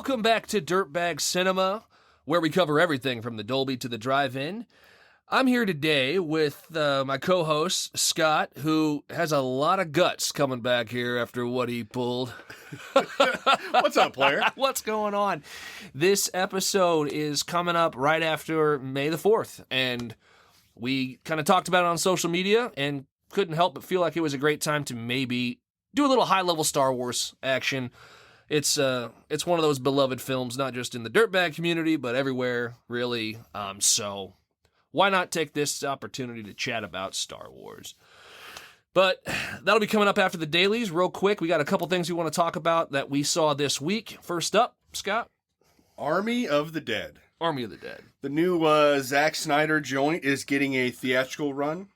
Welcome back to Dirtbag Cinema, where we cover everything from the Dolby to the drive-in. I'm here today with my co-host, Scott, who has a lot of guts coming back here after what he pulled. What's up, player? What's going on? This episode is coming up right after May the 4th, and we kind of talked about it on social media and couldn't help but feel like it was a great time to maybe do a little high-level Star Wars action. It's one of those beloved films, not just in the Dirtbag community, but everywhere, really. So why not take this opportunity to chat about Star Wars? But that'll be coming up after the dailies. Real quick, we got a couple things we want to talk about that we saw this week. First up, Scott. Army of the Dead. Army of the Dead. The new Zack Snyder joint is getting a theatrical run.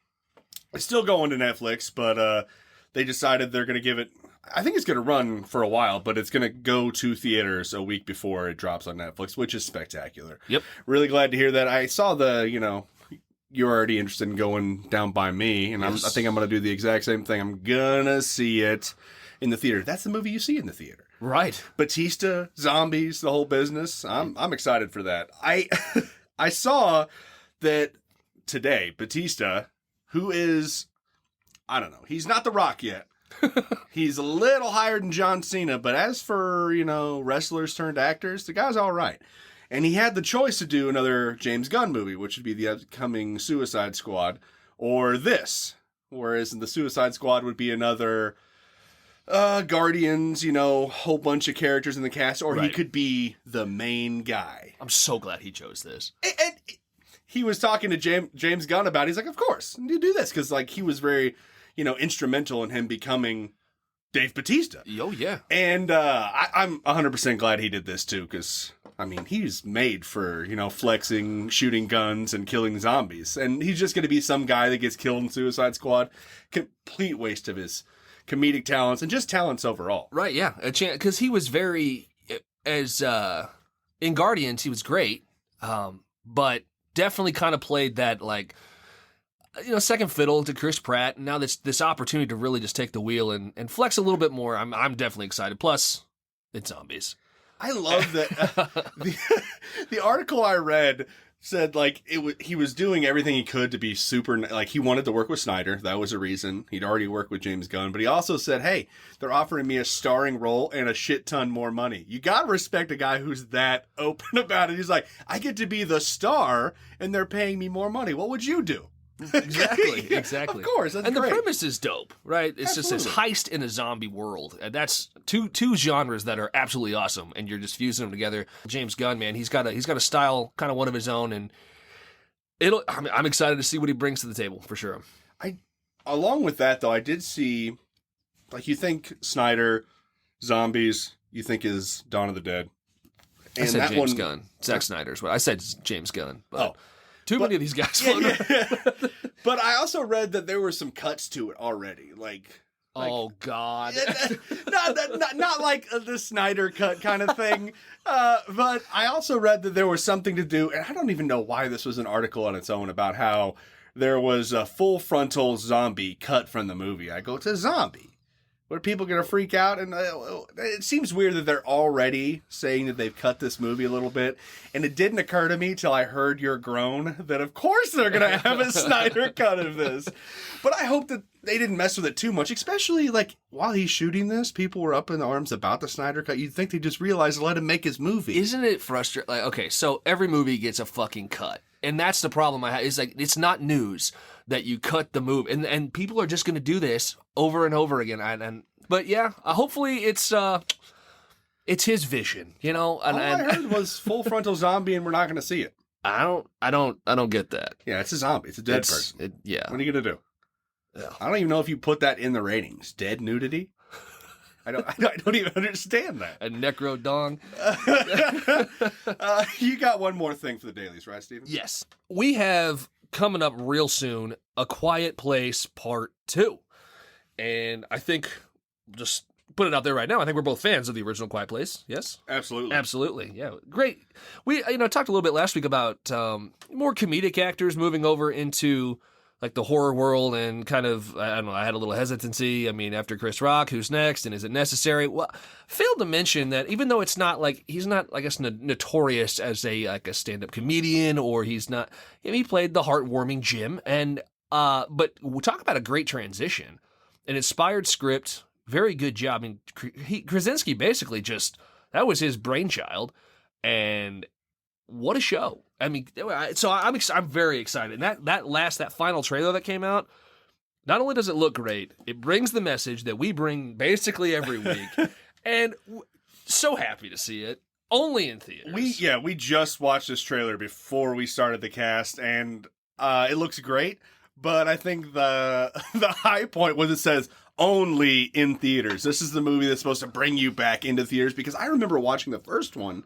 It's still going to Netflix, but they decided they're going to give it... I think it's going to run for a while, but it's going to go to theaters a week before it drops on Netflix, which is spectacular. Yep. Really glad to hear that. I saw you're already interested in going down by me, and yes. I think I'm going to do the exact same thing. I'm going to see it in the theater. That's the movie you see in the theater. Right. Batista, zombies, the whole business. I'm excited for that. I saw that today, Batista, who is, I don't know, he's not The Rock yet. He's a little higher than John Cena, but as for, wrestlers turned actors, the guy's all right. And he had the choice to do another James Gunn movie, which would be the upcoming Suicide Squad, or this. Whereas the Suicide Squad would be another Guardians, whole bunch of characters in the cast, or right. He could be the main guy. I'm so glad he chose this. And he was talking to James Gunn about it. He's like, of course, you do this, because he was very... instrumental in him becoming Dave Batista. Oh, yeah. And I'm 100% glad he did this, too, because, he's made for, flexing, shooting guns, and killing zombies. And he's just going to be some guy that gets killed in Suicide Squad. Complete waste of his comedic talents and just talents overall. Right, yeah. Because he was very, in Guardians, he was great, but definitely kind of played that, second fiddle to Chris Pratt, and now this opportunity to really just take the wheel and flex a little bit more. I'm definitely excited. Plus, it's zombies. I love that. The article I read said he was doing everything he could to be super. He wanted to work with Snyder. That was a reason. He'd already worked with James Gunn, but he also said, "Hey, they're offering me a starring role and a shit ton more money." You gotta respect a guy who's that open about it. He's like, "I get to be the star, and they're paying me more money. What would you do?" Exactly. Of course, that's and great. The premise is dope, right? It's Absolutely. Just this heist in a zombie world, and that's two genres that are absolutely awesome, and you're just fusing them together. James Gunn, man, he's got a style, kind of one of his own, and I'm excited to see what he brings to the table for sure. Along with that, though, I did see, you think Snyder, zombies, you think is Dawn of the Dead. And I said James Gunn, Zack Snyder's what I said. James Gunn, but. Too many of these guys. Yeah. But I also read that there were some cuts to it already. Oh God! not like the Snyder cut kind of thing. But I also read that there was something to do, and I don't even know why this was an article on its own about how there was a full frontal zombie cut from the movie. I go, it's a zombie. Were people going to freak out? And it seems weird that they're already saying that they've cut this movie a little bit. And it didn't occur to me till I heard your groan that of course they're going to have a Snyder cut of this. But I hope that they didn't mess with it too much, especially while he's shooting this, people were up in arms about the Snyder cut. You'd think they just realized to let him make his movie. Isn't it frustrating? Okay, so every movie gets a fucking cut. And that's the problem I have. It's it's not news that you cut the movie. And people are just going to do this over and over again. But yeah, hopefully it's his vision, All I heard was full frontal zombie and we're not going to see it. I don't get that. Yeah, it's a zombie. It's a dead person. Yeah. What are you going to do? Yeah. I don't even know if you put that in the ratings. Dead nudity? I don't even understand that. A necro dong. You got one more thing for the dailies, right, Steven? Yes. We have coming up real soon, A Quiet Place Part 2. And I think, just put it out there right now, I think we're both fans of the original Quiet Place. Yes? Absolutely. Absolutely. Yeah. Great. We talked a little bit last week about more comedic actors moving over into like the horror world and kind of, I don't know, I had a little hesitancy. I mean, after Chris Rock, who's next, and is it necessary? Well, failed to mention that even though it's not like, he's not, I guess, notorious as a stand-up comedian, or he's not, he played the heartwarming Jim, and, but we'll talk about a great transition, an inspired script, very good job. I mean, Krasinski basically just, that was his brainchild, and what a show. I mean, so I'm very excited. And that final trailer that came out, not only does it look great, it brings the message that we bring basically every week. And so happy to see it. Only in theaters. We just watched this trailer before we started the cast, and it looks great. But I think the high point was it says only in theaters. This is the movie that's supposed to bring you back into theaters, because I remember watching the first one.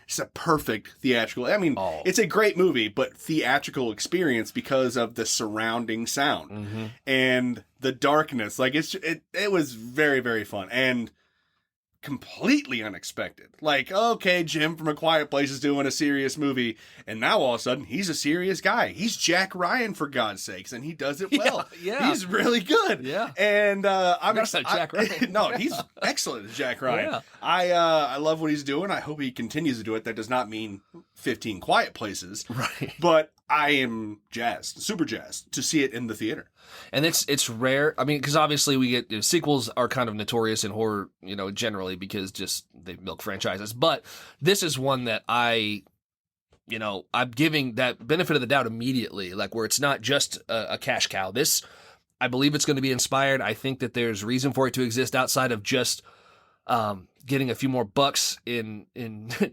It's a perfect theatrical. I mean, It's a great movie, but theatrical experience because of the surrounding sound and the darkness. Like it was very, very fun and completely unexpected. Like, okay, Jim from A Quiet Place is doing a serious movie, and now all of a sudden he's a serious guy. He's Jack Ryan, for God's sakes, and he does it well. Yeah. He's really good. Yeah. And I'm excited. Jack Ryan. No, he's excellent as Jack Ryan. Yeah. I love what he's doing. I hope he continues to do it. That does not mean 15 Quiet Places. Right. But I am jazzed, super jazzed, to see it in the theater. And it's rare. I mean, because obviously we get, sequels are kind of notorious in horror, generally, because just they milk franchises. But this is one that I'm giving that benefit of the doubt immediately, like where it's not just a cash cow. This, I believe it's going to be inspired. I think that there's reason for it to exist outside of just getting a few more bucks in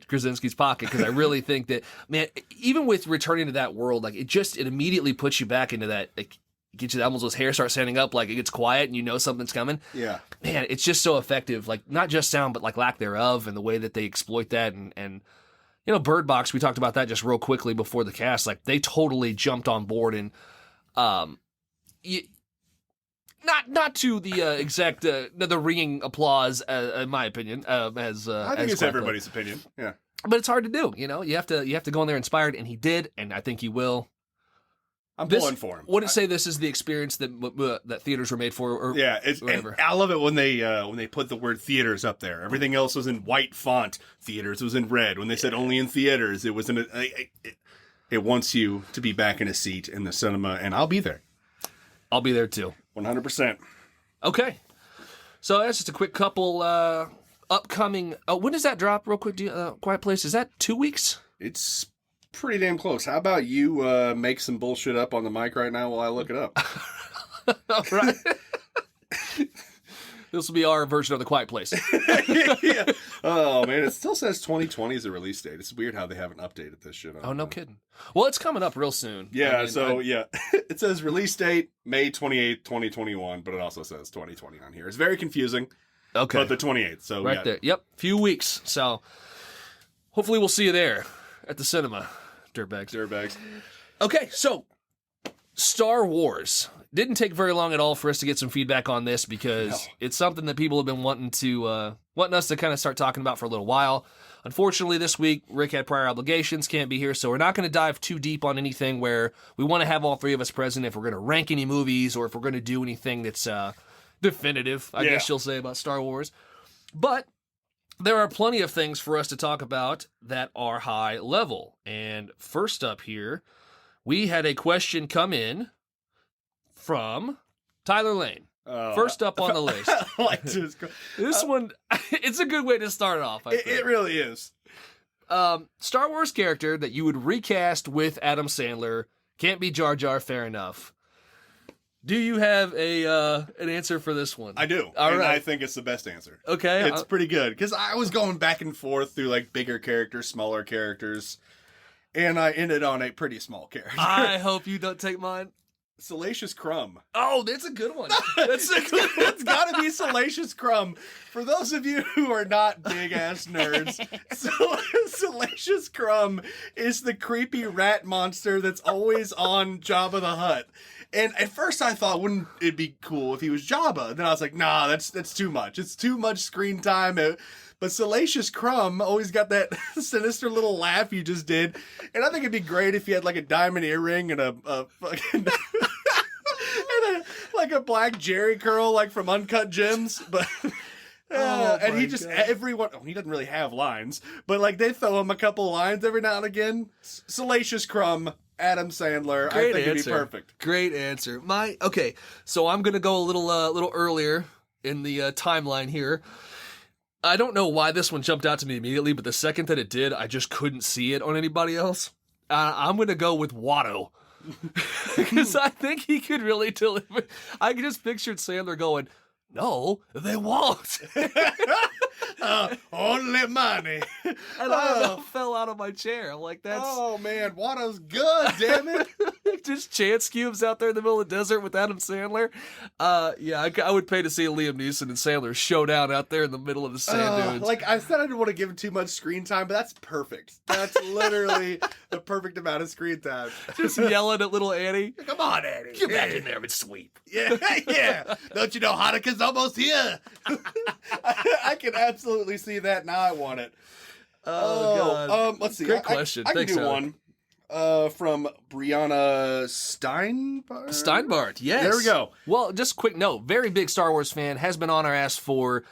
Krasinski's pocket, because I really think that, man, even with returning to that world, like it immediately puts you back into that, like, gets you almost those hairs start standing up, like it gets quiet and something's coming. Yeah. Man, it's just so effective, like not just sound, but like lack thereof, and the way that they exploit that. And Bird Box, we talked about that just real quickly before the cast, like they totally jumped on board, and not to the exact the ringing applause, in my opinion, I think it's everybody's opinion. Yeah. But it's hard to do, you have to go in there inspired, and he did, and I think he will. I'm pulling for him. Wouldn't say this is the experience that theaters were made for, or whatever. I love it when they put the word theaters up there. Everything else was in white font. Theaters was in red. When they said only in theaters, it was in it wants you to be back in a seat in the cinema, and I'll be there. I'll be there too. 100%. Okay, so that's just a quick couple upcoming. When does that drop? Real quick, Quiet Place. Is that 2 weeks? It's pretty damn close. How about you make some bullshit up on the mic right now while I look it up? All right. This will be our version of The Quiet Place. Yeah. Oh, man. It still says 2020 is the release date. It's weird how they haven't updated this shit. Oh, no kidding. Well, it's coming up real soon. Yeah, it says release date May 28th, 2021, but it also says 2020 on here. It's very confusing. Okay. But the 28th, so right there. Yep. Few weeks. So hopefully we'll see you there at the cinema. Dirtbags. Okay, so Star Wars. Didn't take very long at all for us to get some feedback on this, because it's something that people have been wanting us to kind of start talking about for a little while. Unfortunately, this week, Rick had prior obligations, can't be here, so we're not going to dive too deep on anything where we want to have all three of us present if we're going to rank any movies, or if we're going to do anything that's definitive, I guess you'll say, about Star Wars. But there are plenty of things for us to talk about that are high level. And first up here, we had a question come in from Tyler Lane. First up on the list. This one, it's a good way to start it off. It really is. Star Wars character that you would recast with Adam Sandler. Can't be Jar Jar, fair enough. Do you have an answer for this one? I do. All right. I think it's the best answer. Okay. It's pretty good, because I was going back and forth through like bigger characters, smaller characters, and I ended on a pretty small character. I hope you don't take mine. Salacious Crumb. Oh, that's a good one. That's a good one. It's got to be Salacious Crumb. For those of you who are not big-ass nerds, Salacious Crumb is the creepy rat monster that's always on Jabba the Hutt. And at first I thought, wouldn't it be cool if he was Jabba? And then I was like, nah, that's too much. It's too much screen time. But Salacious Crumb always got that sinister little laugh you just did. And I think it'd be great if he had like a diamond earring and a fucking... like a black Jerry curl, like from Uncut Gems, but. And he just, everyone, he doesn't really have lines, but like they throw him a couple lines every now and again. Salacious Crumb, Adam Sandler. Great I think answer. it'd be perfect. Great answer. Okay, so I'm gonna go a little earlier in the timeline here. I don't know why this one jumped out to me immediately, but the second that it did, I just couldn't see it on anybody else. I'm gonna go with Watto. Because I think he could really deliver. I just pictured Sandler going, "No, they won't." Only money. And I about fell out of my chair. I'm like, that's... Oh, man, Watto's good, damn it. Just chance cubes out there in the middle of the desert with Adam Sandler. Yeah, I would pay to see a Liam Neeson and Sandler showdown out there in the middle of the sand dunes. Like, I said I didn't want to give him too much screen time, but that's perfect. That's literally the perfect amount of screen time. Just yelling at little Annie. Come on, Annie. Get back in there and sweep. Yeah, yeah. Don't you know Hanukkah's almost here? I can absolutely see that. Now I want it. Oh, God. Let's see. Great question. I can Thanks, do Alec. one from Brianna Steinbart. Yes. There we go. Well, just a quick note. Very big Star Wars fan. Has been on our ass for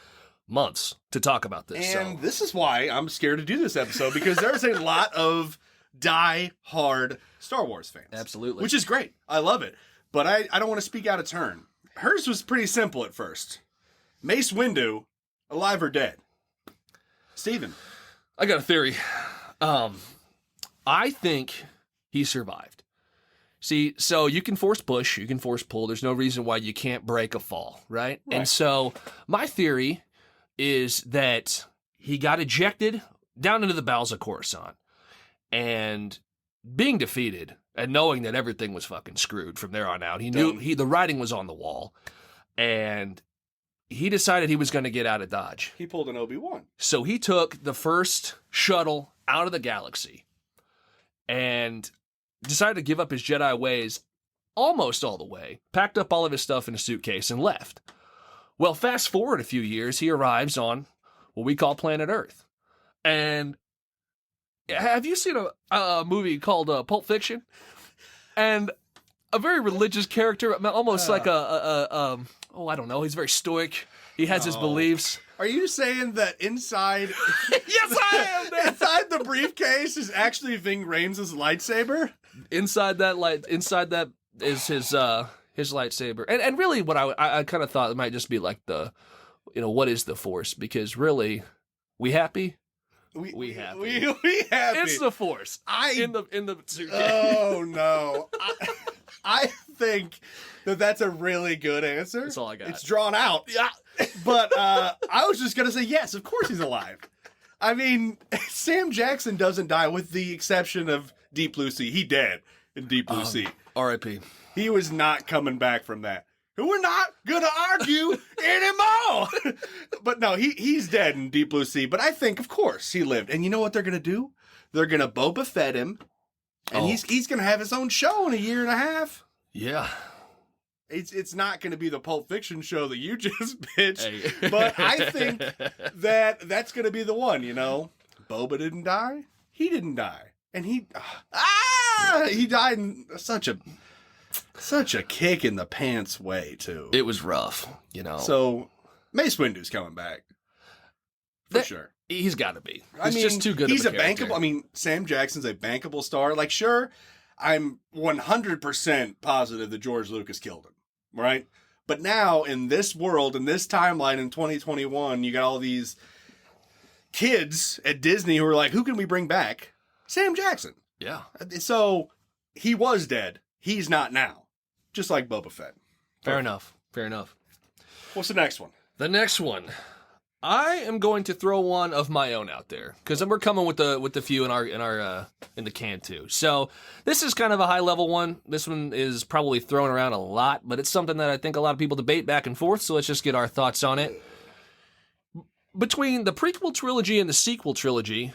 months to talk about this. And this is why I'm scared to do this episode, because there's a lot of die-hard Star Wars fans. Absolutely. Which is great. I love it. But I don't want to speak out of turn. Hers was pretty simple at first. Mace Windu, alive or dead? Steven. I got a theory. I think he survived. See, so you can force push, you can force pull. There's no reason why you can't break a fall, right? And so my theory is that he got ejected down into the bowels of Coruscant, and being defeated and knowing that everything was fucking screwed from there on out, he knew the writing was on the wall, and he decided he was going to get out of Dodge. He pulled an Obi-Wan. So he took the first shuttle out of the galaxy and decided to give up his Jedi ways almost all the way, packed up all of his stuff in a suitcase, and left. Well, fast forward a few years, he arrives on what we call planet Earth. And have you seen a movie called Pulp Fiction? And a very religious character, almost like I don't know, he's very stoic. He has his beliefs. Are you saying that inside... Yes, I am! Inside the briefcase is actually Ving Rhames' lightsaber? Inside that is his lightsaber. And really what I kind of thought it might just be like what is the Force? Because really, we happy? We happy. We happy. It's the Force. In the suitcase. Oh, no. I think that's a really good answer. That's all I got. It's drawn out. Yeah. But I was just going to say, yes, of course he's alive. I mean, Sam Jackson doesn't die with the exception of Deep Blue Sea. He dead in Deep Blue Sea. R.I.P. He was not coming back from that. We're not going to argue anymore. But no, he's dead in Deep Blue Sea. But I think, of course, he lived. And you know what they're going to do? They're going to Boba Fett him. And he's going to have his own show in a year and a half. Yeah. It's not going to be the Pulp Fiction show that you just pitched. Hey. But I think that's going to be the one, Boba didn't die. He didn't die. And he died in such a kick in the pants way, too. It was rough, So, Mace Windu's coming back. For sure. He's got to be. He's just too good he's of a character. bankable. Sam Jackson's a bankable star. Like, sure, I'm 100% positive that George Lucas killed him, right? But now, in this world, in this timeline in 2021, you got all these kids at Disney who are like, who can we bring back? Sam Jackson. Yeah. So, he was dead. He's not now. Just like Boba Fett. Fair enough. What's the next one? The next one. I am going to throw one of my own out there because we're coming with the few in the can too. So this is kind of a high level one. This one is probably thrown around a lot, but it's something that I think a lot of people debate back and forth. So let's just get our thoughts on it. Between the prequel trilogy and the sequel trilogy,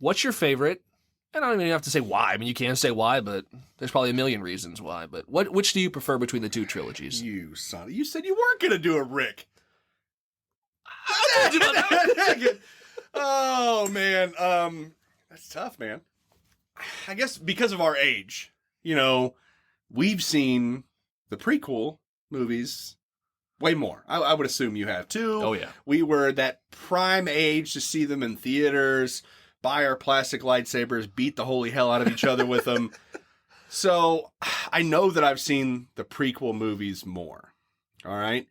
what's your favorite? And I don't even have to say why. I mean, you can say why, but there's probably a million reasons why. But which do you prefer between the two trilogies? You said you weren't going to do a Rick. I told you about that. Oh, man. That's tough, man. I guess because of our age, we've seen the prequel movies. Way more. I would assume you have too. Oh, yeah. We were that prime age to see them in theaters, buy our plastic lightsabers, beat the holy hell out of each other with them. So I know that I've seen the prequel movies more. All right.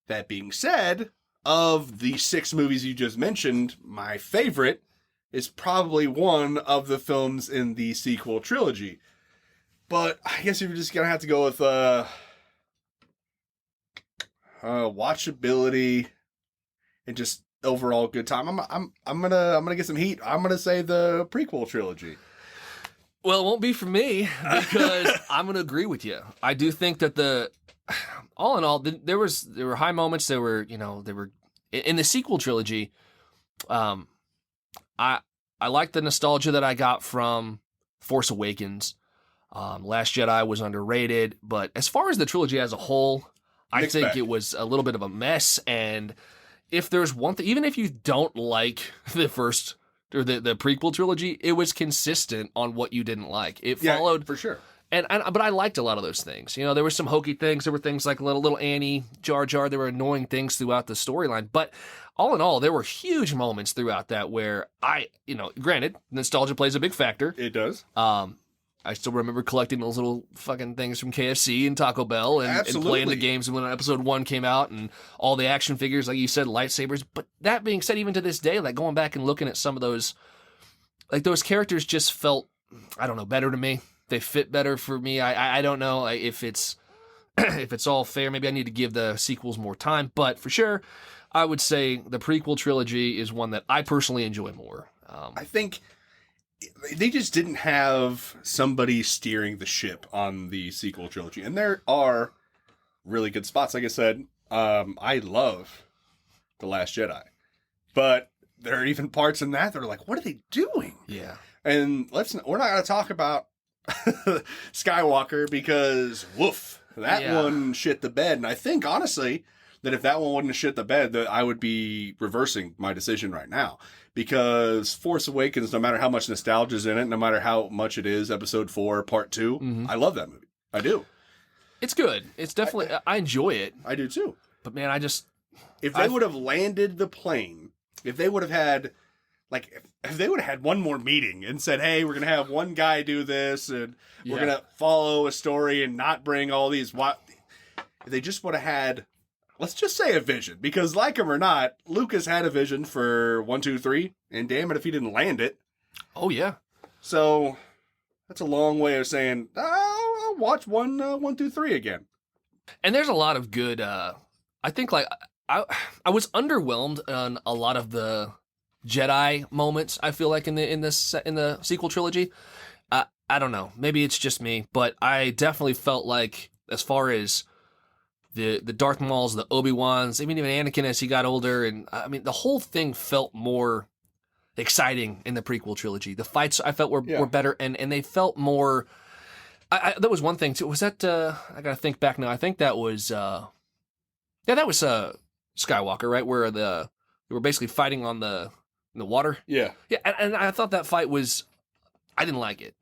That being said, of the 6 movies you just mentioned, my favorite is probably one of the films in the sequel trilogy. But I guess you're just going to have to go with watchability and just overall good time. I'm gonna get some heat. I'm gonna say the prequel trilogy. Well, it won't be for me because I'm gonna agree with you. I do think that all in all, there were high moments. There were in the sequel trilogy. I like the nostalgia that I got from Force Awakens. Last Jedi was underrated, but as far as the trilogy as a whole, I think it was a little bit of a mess. And if there's one thing, even if you don't like the first or the prequel trilogy, it was consistent on what you didn't like. It followed for sure. But I liked a lot of those things. There were some hokey things. There were things like little Annie, Jar Jar. There were annoying things throughout the storyline. But all in all, there were huge moments throughout that where granted, nostalgia plays a big factor. It does. I still remember collecting those little fucking things from KFC and Taco Bell and playing the games when episode 1 came out and all the action figures, like you said, lightsabers. But that being said, even to this day, like going back and looking at some of those, like those characters just felt, I don't know, better to me. They fit better for me. I don't know if it's if it's all fair. Maybe I need to give the sequels more time. But for sure, I would say the prequel trilogy is one that I personally enjoy more. I think they just didn't have somebody steering the ship on the sequel trilogy. And there are really good spots. Like I said, I love The Last Jedi. But there are even parts in that that are like, what are they doing? Yeah. And we're not going to talk about Skywalker because, woof, that one shit the bed. And I think, honestly, that if that one wouldn't have shit the bed, that I would be reversing my decision right now. Because Force Awakens, no matter how much nostalgia is in it, no matter how much it is, Episode 4, Part 2, I love that movie. I do. It's good. It's definitely, I enjoy it. I do too. But man, if they would have landed the plane, if they would have had, if they would have had one more meeting and said, hey, we're going to have one guy do this, and we're going to follow a story and not bring all these, if they just would have had, let's just say a vision, because like him or not, Lucas had a vision for 1, 2, 3, and damn it if he didn't land it. Oh, yeah. So that's a long way of saying, I'll watch 1, 2, 3 again. And there's a lot of good, I think I was underwhelmed on a lot of the Jedi moments, I feel like in the sequel trilogy. I don't know. Maybe it's just me, but I definitely felt like as far as the Darth Mauls, the Obi-Wans, even Anakin as he got older, and I mean the whole thing felt more exciting in the prequel trilogy. The fights I felt were better, and they felt more. That was one thing too. Was that I gotta think back now. I think that was that was Skywalker, right? Where they were basically fighting on the water. Yeah, and I thought that fight was. I didn't like it.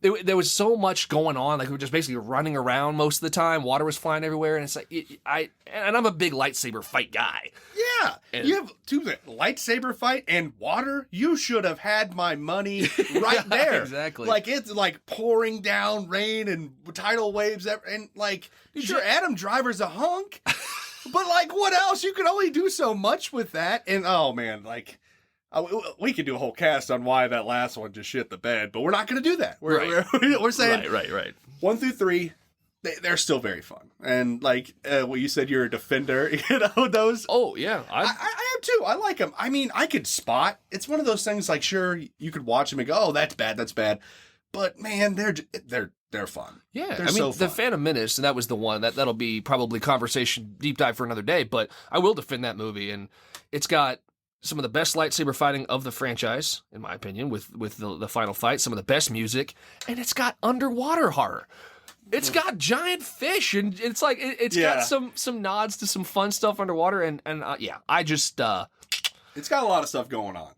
There was so much going on, like we were just basically running around most of the time. Water was flying everywhere, and it's like and I'm a big lightsaber fight guy. Yeah, and you have the lightsaber fight and water. You should have had my money right there. Exactly. Like it's like pouring down rain and tidal waves, and like sure, Adam Driver's a hunk, but like what else? You can only do so much with that. And oh man, like. We could do a whole cast on why that last one just shit the bed, but we're not going to do that. We're saying right. 1 through 3, they're still very fun. And like what you said, you're a defender. Those. Oh yeah, I am too. I like them. I mean, I could spot. It's one of those things. Like, sure, you could watch them and go, "Oh, that's bad," but man, they're fun. Yeah, they're so fun. The Phantom Menace, and that was the one that'll be probably conversation deep dive for another day. But I will defend that movie, and it's got some of the best lightsaber fighting of the franchise, in my opinion, with the final fight, some of the best music, and it's got underwater horror. It's got giant fish, and it's like it's got some nods to some fun stuff underwater, and I just it's got a lot of stuff going on,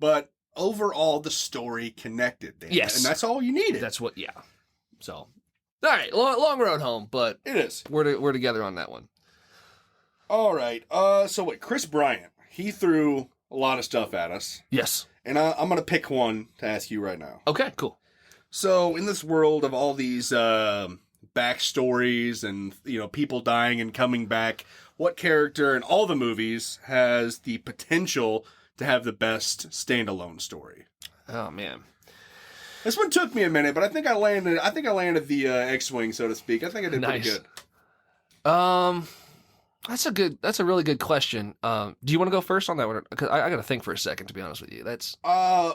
but overall the story connected. Dan. Yes, and that's all you needed. That's what, So All right, long road home, but It is. we're together on that one. All right. So wait, Chris Bryant, he threw a lot of stuff at us. Yes. And I'm going to pick one to ask you right now. Okay, cool. So in this world of all these backstories and, people dying and coming back, what character in all the movies has the potential to have the best standalone story? Oh, man. This one took me a minute, but I think I landed the X-wing, so to speak. I think I did pretty good. That's a really good question. Do you want to go first on that one? Because I got to think for a second, to be honest with you. That's I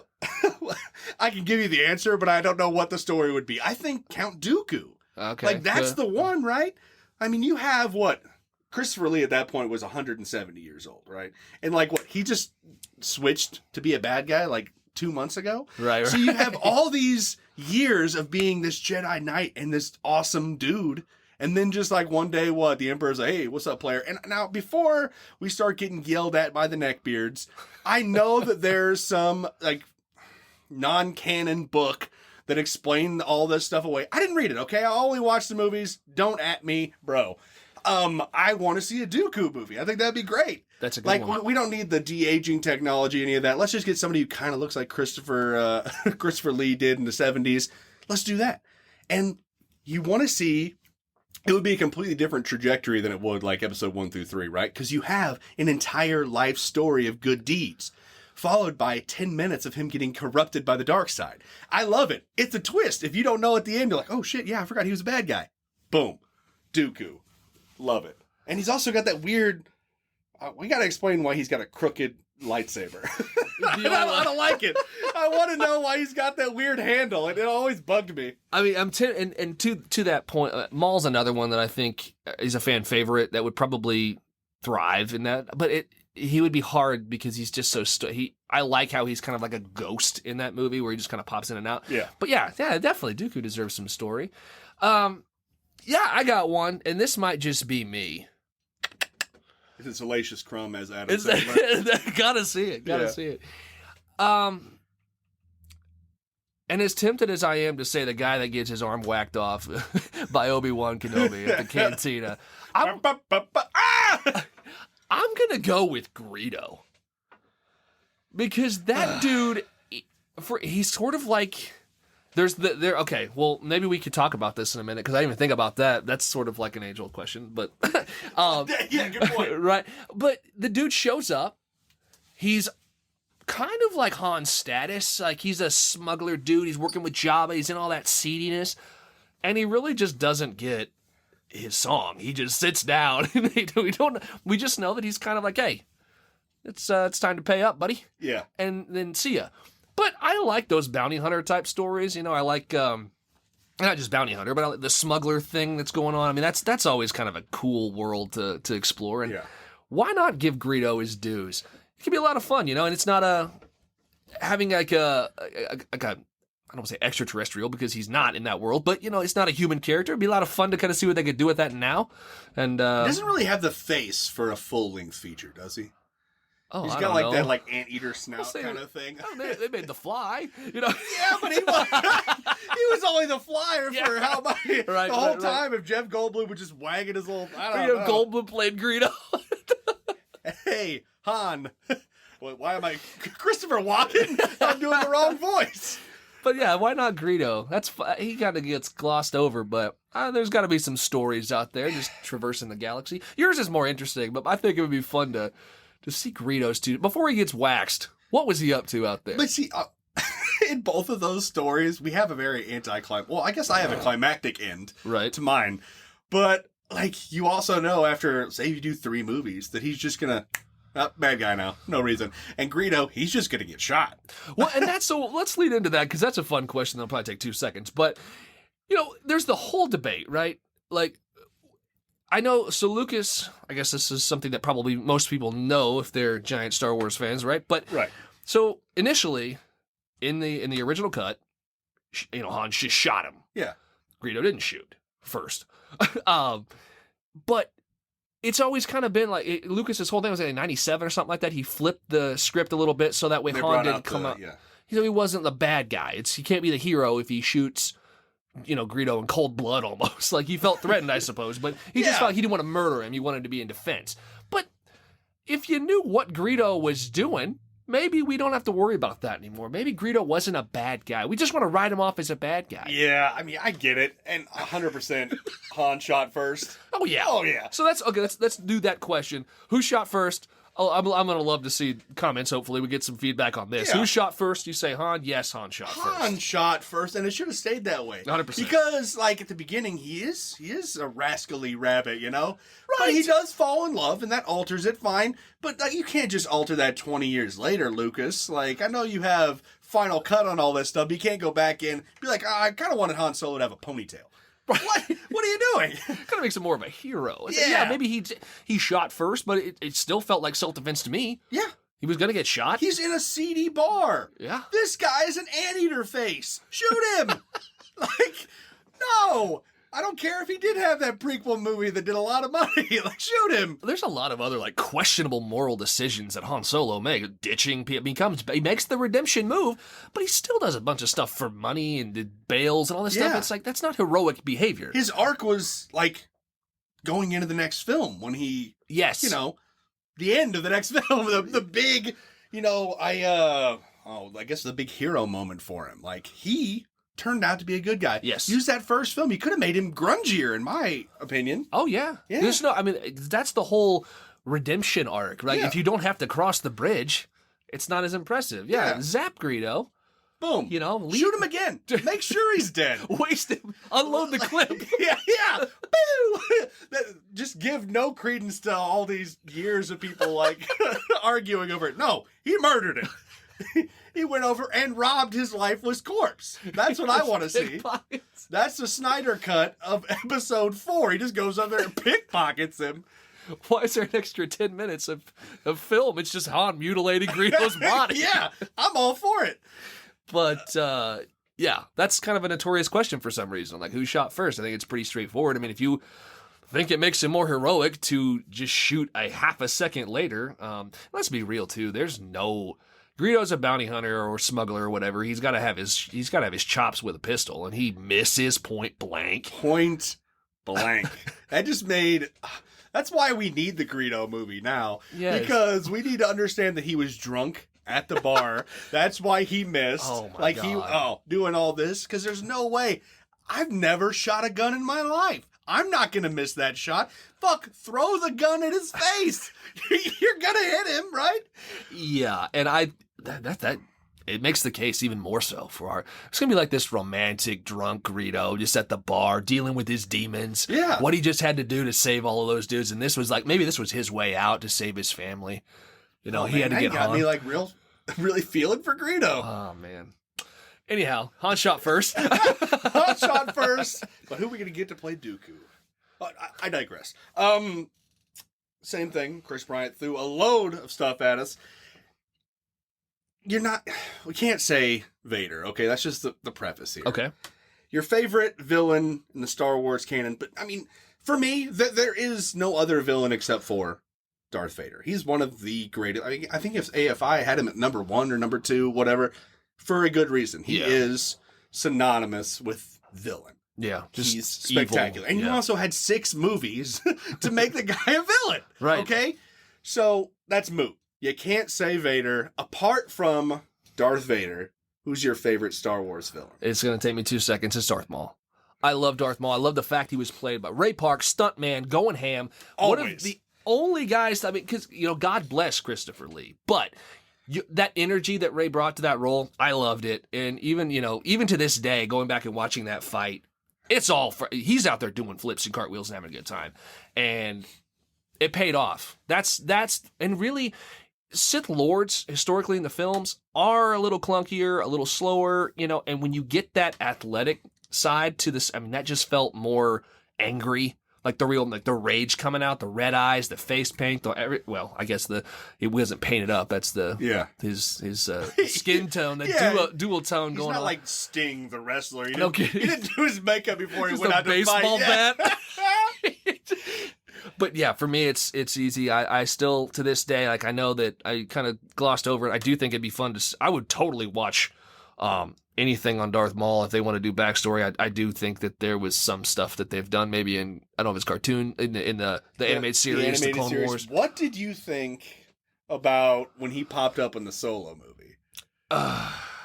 can give you the answer, but I don't know what the story would be. I think Count Dooku. okay. Like, that's the one, right? I mean, you have what? Christopher Lee at that point was 170 years old, right? And like, what? He just switched to be a bad guy like 2 months ago? Right. So you have all these years of being this Jedi Knight and this awesome dude. And then just like one day, the Emperor's like, hey, what's up, player? And now before we start getting yelled at by the neckbeards, I know that there's some like non-canon book that explain all this stuff away. I didn't read it, okay? I only watched the movies. Don't at me, bro. I want to see a Dooku movie. I think that'd be great. That's a good one. Like, we don't need the de-aging technology, any of that. Let's just get somebody who kind of looks like Christopher Lee did in the 70s. Let's do that. And you want to see, it would be a completely different trajectory than it would like episode 1 through 3, right? Because you have an entire life story of good deeds, followed by 10 minutes of him getting corrupted by the dark side. I love it. It's a twist. If you don't know at the end, you're like, oh shit, yeah, I forgot he was a bad guy. Boom. Dooku. Love it. And he's also got that weird, we got to explain why he's got a crooked lightsaber. I don't like it. I want to know why he's got that weird handle, and it always bugged me. I mean, and to that point, Maul's another one that I think is a fan favorite that would probably thrive in that, but he would be hard because he's just so I like how he's kind of like a ghost in that movie where he just kind of pops in and out. Yeah. But yeah, definitely Dooku deserves some story. Yeah, I got one, and this might just be me. It's a salacious crumb, as Adam said. Gotta see it. And as tempted as I am to say the guy that gets his arm whacked off by Obi-Wan Kenobi at the cantina, I'm gonna go with Greedo. Because that dude, he's sort of like... Okay, well, maybe we could talk about this in a minute, because I didn't even think about that. That's sort of like an age-old question, but... yeah, good point. Right. But the dude shows up. He's kind of like Han's status. Like, he's a smuggler dude. He's working with Jabba. He's in all that seediness. And he really just doesn't get his song. He just sits down. And we just know that he's kind of like, hey, it's time to pay up, buddy. Yeah. And then see ya. But I like those bounty hunter type stories. You know, I like not just bounty hunter, but I like the smuggler thing that's going on. I mean, that's always kind of a cool world to explore. And why not give Greedo his dues? It can be a lot of fun, you know. And it's not having like a I don't want to say extraterrestrial because he's not in that world, but you know, it's not a human character. It'd be a lot of fun to kind of see what they could do with that now. And he doesn't really have the face for a full length feature, does he? Oh, he's I got don't like know. that like anteater snout kind of thing. Oh, they made the Fly, you know. Yeah, but he was only the flyer for how about the whole time. If Jeff Goldblum would just wagging his little, I don't know. Goldblum played Greedo. Hey, Han. Why am I Christopher Walken? I'm doing the wrong voice. But yeah, why not Greedo? He kind of gets glossed over, but there's got to be some stories out there just traversing the galaxy. Yours is more interesting, but I think it would be fun to see Greedo's too. Before he gets waxed, what was he up to out there? But see, in both of those stories, we have a very well, I guess I have a climactic end to mine. But, like, you also know after, say you do 3 movies, that he's just gonna, bad guy now, no reason. And Greedo, he's just gonna get shot. Well, and let's lead into that, because that's a fun question that'll probably take 2 seconds. But, you know, there's the whole debate, right? Like, I know, so Lucas, I guess this is something that probably most people know if they're giant Star Wars fans, right? But so initially, in the original cut, you know, Han just shot him. Yeah. Greedo didn't shoot first. But it's always kind of been like, Lucas's whole thing was like in 97 or something like that. He flipped the script a little bit so that way Han didn't come out. He wasn't the bad guy. He can't be the hero if he shoots Greedo in cold blood almost. Like, he felt threatened, I suppose, but he just felt he didn't want to murder him. He wanted to be in defense. But if you knew what Greedo was doing, maybe we don't have to worry about that anymore. Maybe Greedo wasn't a bad guy. We just want to write him off as a bad guy. Yeah, I mean, I get it. And 100% Han shot first. Oh, yeah. Oh, yeah. So that's okay. Let's do that question. Who shot first? Oh, I'm going to love to see comments. Hopefully we get some feedback on this. Yeah. Who shot first? You say Han. Yes, Han shot first. Han shot first, and it should have stayed that way. 100%. Because, like, at the beginning, he is a rascally rabbit, Right. But he Right. does fall in love, and that alters it, fine. But you can't just alter that 20 years later, Lucas. Like, I know you have final cut on all this stuff, but you can't go back in and be like, I kind of wanted Han Solo to have a ponytail. What? What are you doing? Kind of makes him more of a hero. Yeah. Maybe he shot first, but it still felt like self-defense to me. Yeah. He was going to get shot. He's in a seedy bar. Yeah. This guy is an anteater face. Shoot him. Like, no. I don't care if he did have that prequel movie that did a lot of money. Like, shoot him. There's a lot of other questionable moral decisions that Han Solo makes. Ditching people, he makes the redemption move, but he still does a bunch of stuff for money and bails and all this stuff. Yeah. It's like, that's not heroic behavior. His arc was like going into the next film when he, Yes. the end of the next film, the big, I guess the big hero moment for him. Like, he turned out to be a good guy. Yes. Use that first film. You could have made him grungier, in my opinion. Oh, yeah. Yeah. That's the whole redemption arc, right? Yeah. If you don't have to cross the bridge, it's not as impressive. Yeah. Yeah. Zap Greedo. Boom. Shoot him again. Make sure he's dead. Waste him. Unload the clip. Yeah. Boo! Just give no credence to all these years of people arguing over it. No, he murdered it. He went over and robbed his lifeless corpse. That's what I want to see. Pickpockets. That's the Snyder cut of episode 4. He just goes up there and pickpockets him. Why is there an extra 10 minutes of film? It's just Han mutilating Greedo's body. Yeah, I'm all for it. But, yeah, that's kind of a notorious question for some reason. Like, who shot first? I think it's pretty straightforward. I mean, if you think it makes him more heroic to just shoot a half a second later, let's be real, too. Greedo's a bounty hunter or smuggler or whatever. He's got to have his chops with a pistol, and he misses point blank. Point blank. That just made... That's why we need the Greedo movie now. Yes. Because we need to understand that he was drunk at the bar. That's why he missed. Oh, my God. Doing all this. Because there's no way. I've never shot a gun in my life. I'm not going to miss that shot. Fuck, throw the gun at his face. You're going to hit him, right? Yeah, and that it makes the case even more so for it's gonna be like this romantic drunk Greedo just at the bar dealing with his demons. Yeah. What he just had to do to save all of those dudes, and this was maybe this was his way out to save his family. He had to get got Han. me really feeling for Greedo. Oh man. Anyhow, Han shot first. Han shot first. But who are we going to get to play Dooku? But I digress. Same thing. Chris Bryant threw a load of stuff at us. We can't say Vader, okay? That's just the preface here. Okay. Your favorite villain in the Star Wars canon, but I mean, for me, there is no other villain except for Darth Vader. He's one of the greatest. I mean, I think if AFI had him at number 1 or number 2, whatever, for a good reason. He is synonymous with villain. Yeah, just he's spectacular. evil. And you also had 6 movies to make the guy a villain. Right. Okay? So that's moot. You can't say Vader. Apart from Darth Vader, who's your favorite Star Wars villain? It's going to take me 2 seconds. It's Darth Maul. I love Darth Maul. I love the fact he was played by Ray Park, stuntman, going ham. Always. One of the only guys, because, God bless Christopher Lee, but that energy that Ray brought to that role, I loved it. And even to this day, going back and watching that fight, it's he's out there doing flips and cartwheels and having a good time. And it paid off. And really, Sith Lords, historically in the films, are a little clunkier, a little slower, and when you get that athletic side to this, I mean, that just felt more angry, like the rage coming out, the red eyes, the face paint, I guess it wasn't painted up. That's his skin tone, dual tone He's going on. not like Sting, the wrestler. He Okay. didn't do his makeup before he Just went a out to fight. baseball Yeah. bat. But yeah, for me, it's easy. I still, to this day, I know that I kind of glossed over it. I do think it'd be fun I would totally watch anything on Darth Maul, if they want to do backstory, I do think that there was some stuff that they've done, maybe in, I don't know if it's cartoon, in the animated series, the Clone Wars. What did you think about when he popped up in the Solo movie?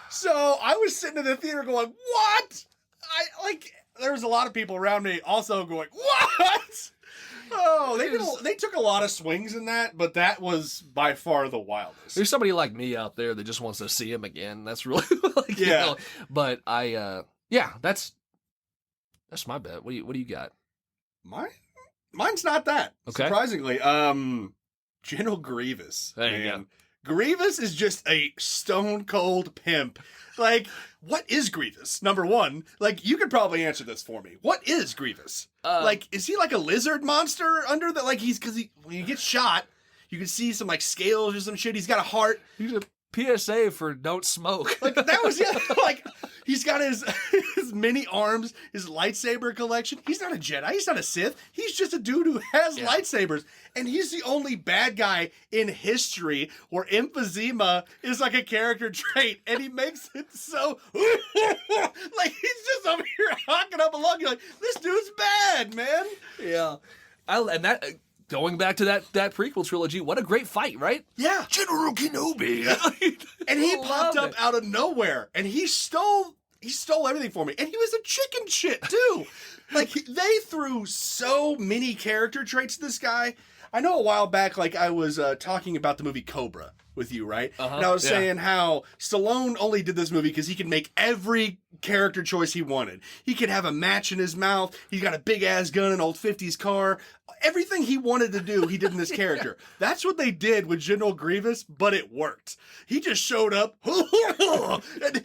So I was sitting in the theater going, what? There was a lot of people around me also going, what? Oh, they took a lot of swings in that, but that was by far the wildest. There's somebody like me out there that just wants to see him again. That's really like, yeah. You know, but that's my bet. What do you got? Mine's not that. Okay. Surprisingly, General Grievous. There you go. Grievous is just a stone cold pimp. Like, what is Grievous? Number one, like, you could probably answer this for me. What is Grievous? Like, is he like a lizard monster under the, like, when he gets shot, you can see some, like, scales or some shit. He's got a heart. He's a PSA for don't smoke. Like, that was, yeah, like, he's got his mini arms, his lightsaber collection. He's not a Jedi. He's not a Sith. He's just a dude who has lightsabers. And he's the only bad guy in history where emphysema is like a character trait. And he makes it so, like, he's just over here hocking up along. You're like, this dude's bad, man. Yeah. Going back to that prequel trilogy, what a great fight, right? Yeah. General Kenobi. And he popped up out of nowhere, and he stole everything for me. And he was a chicken shit, too. Like, they threw so many character traits to this guy. I know a while back, like, I was talking about the movie Cobra with you, right? And I was saying how Stallone only did this movie because he could make every character choice he wanted. He could have a match in his mouth. He's got a big-ass gun, an old 50s car. Everything he wanted to do, he did in this character. That's what they did with General Grievous, but it worked. He just showed up. And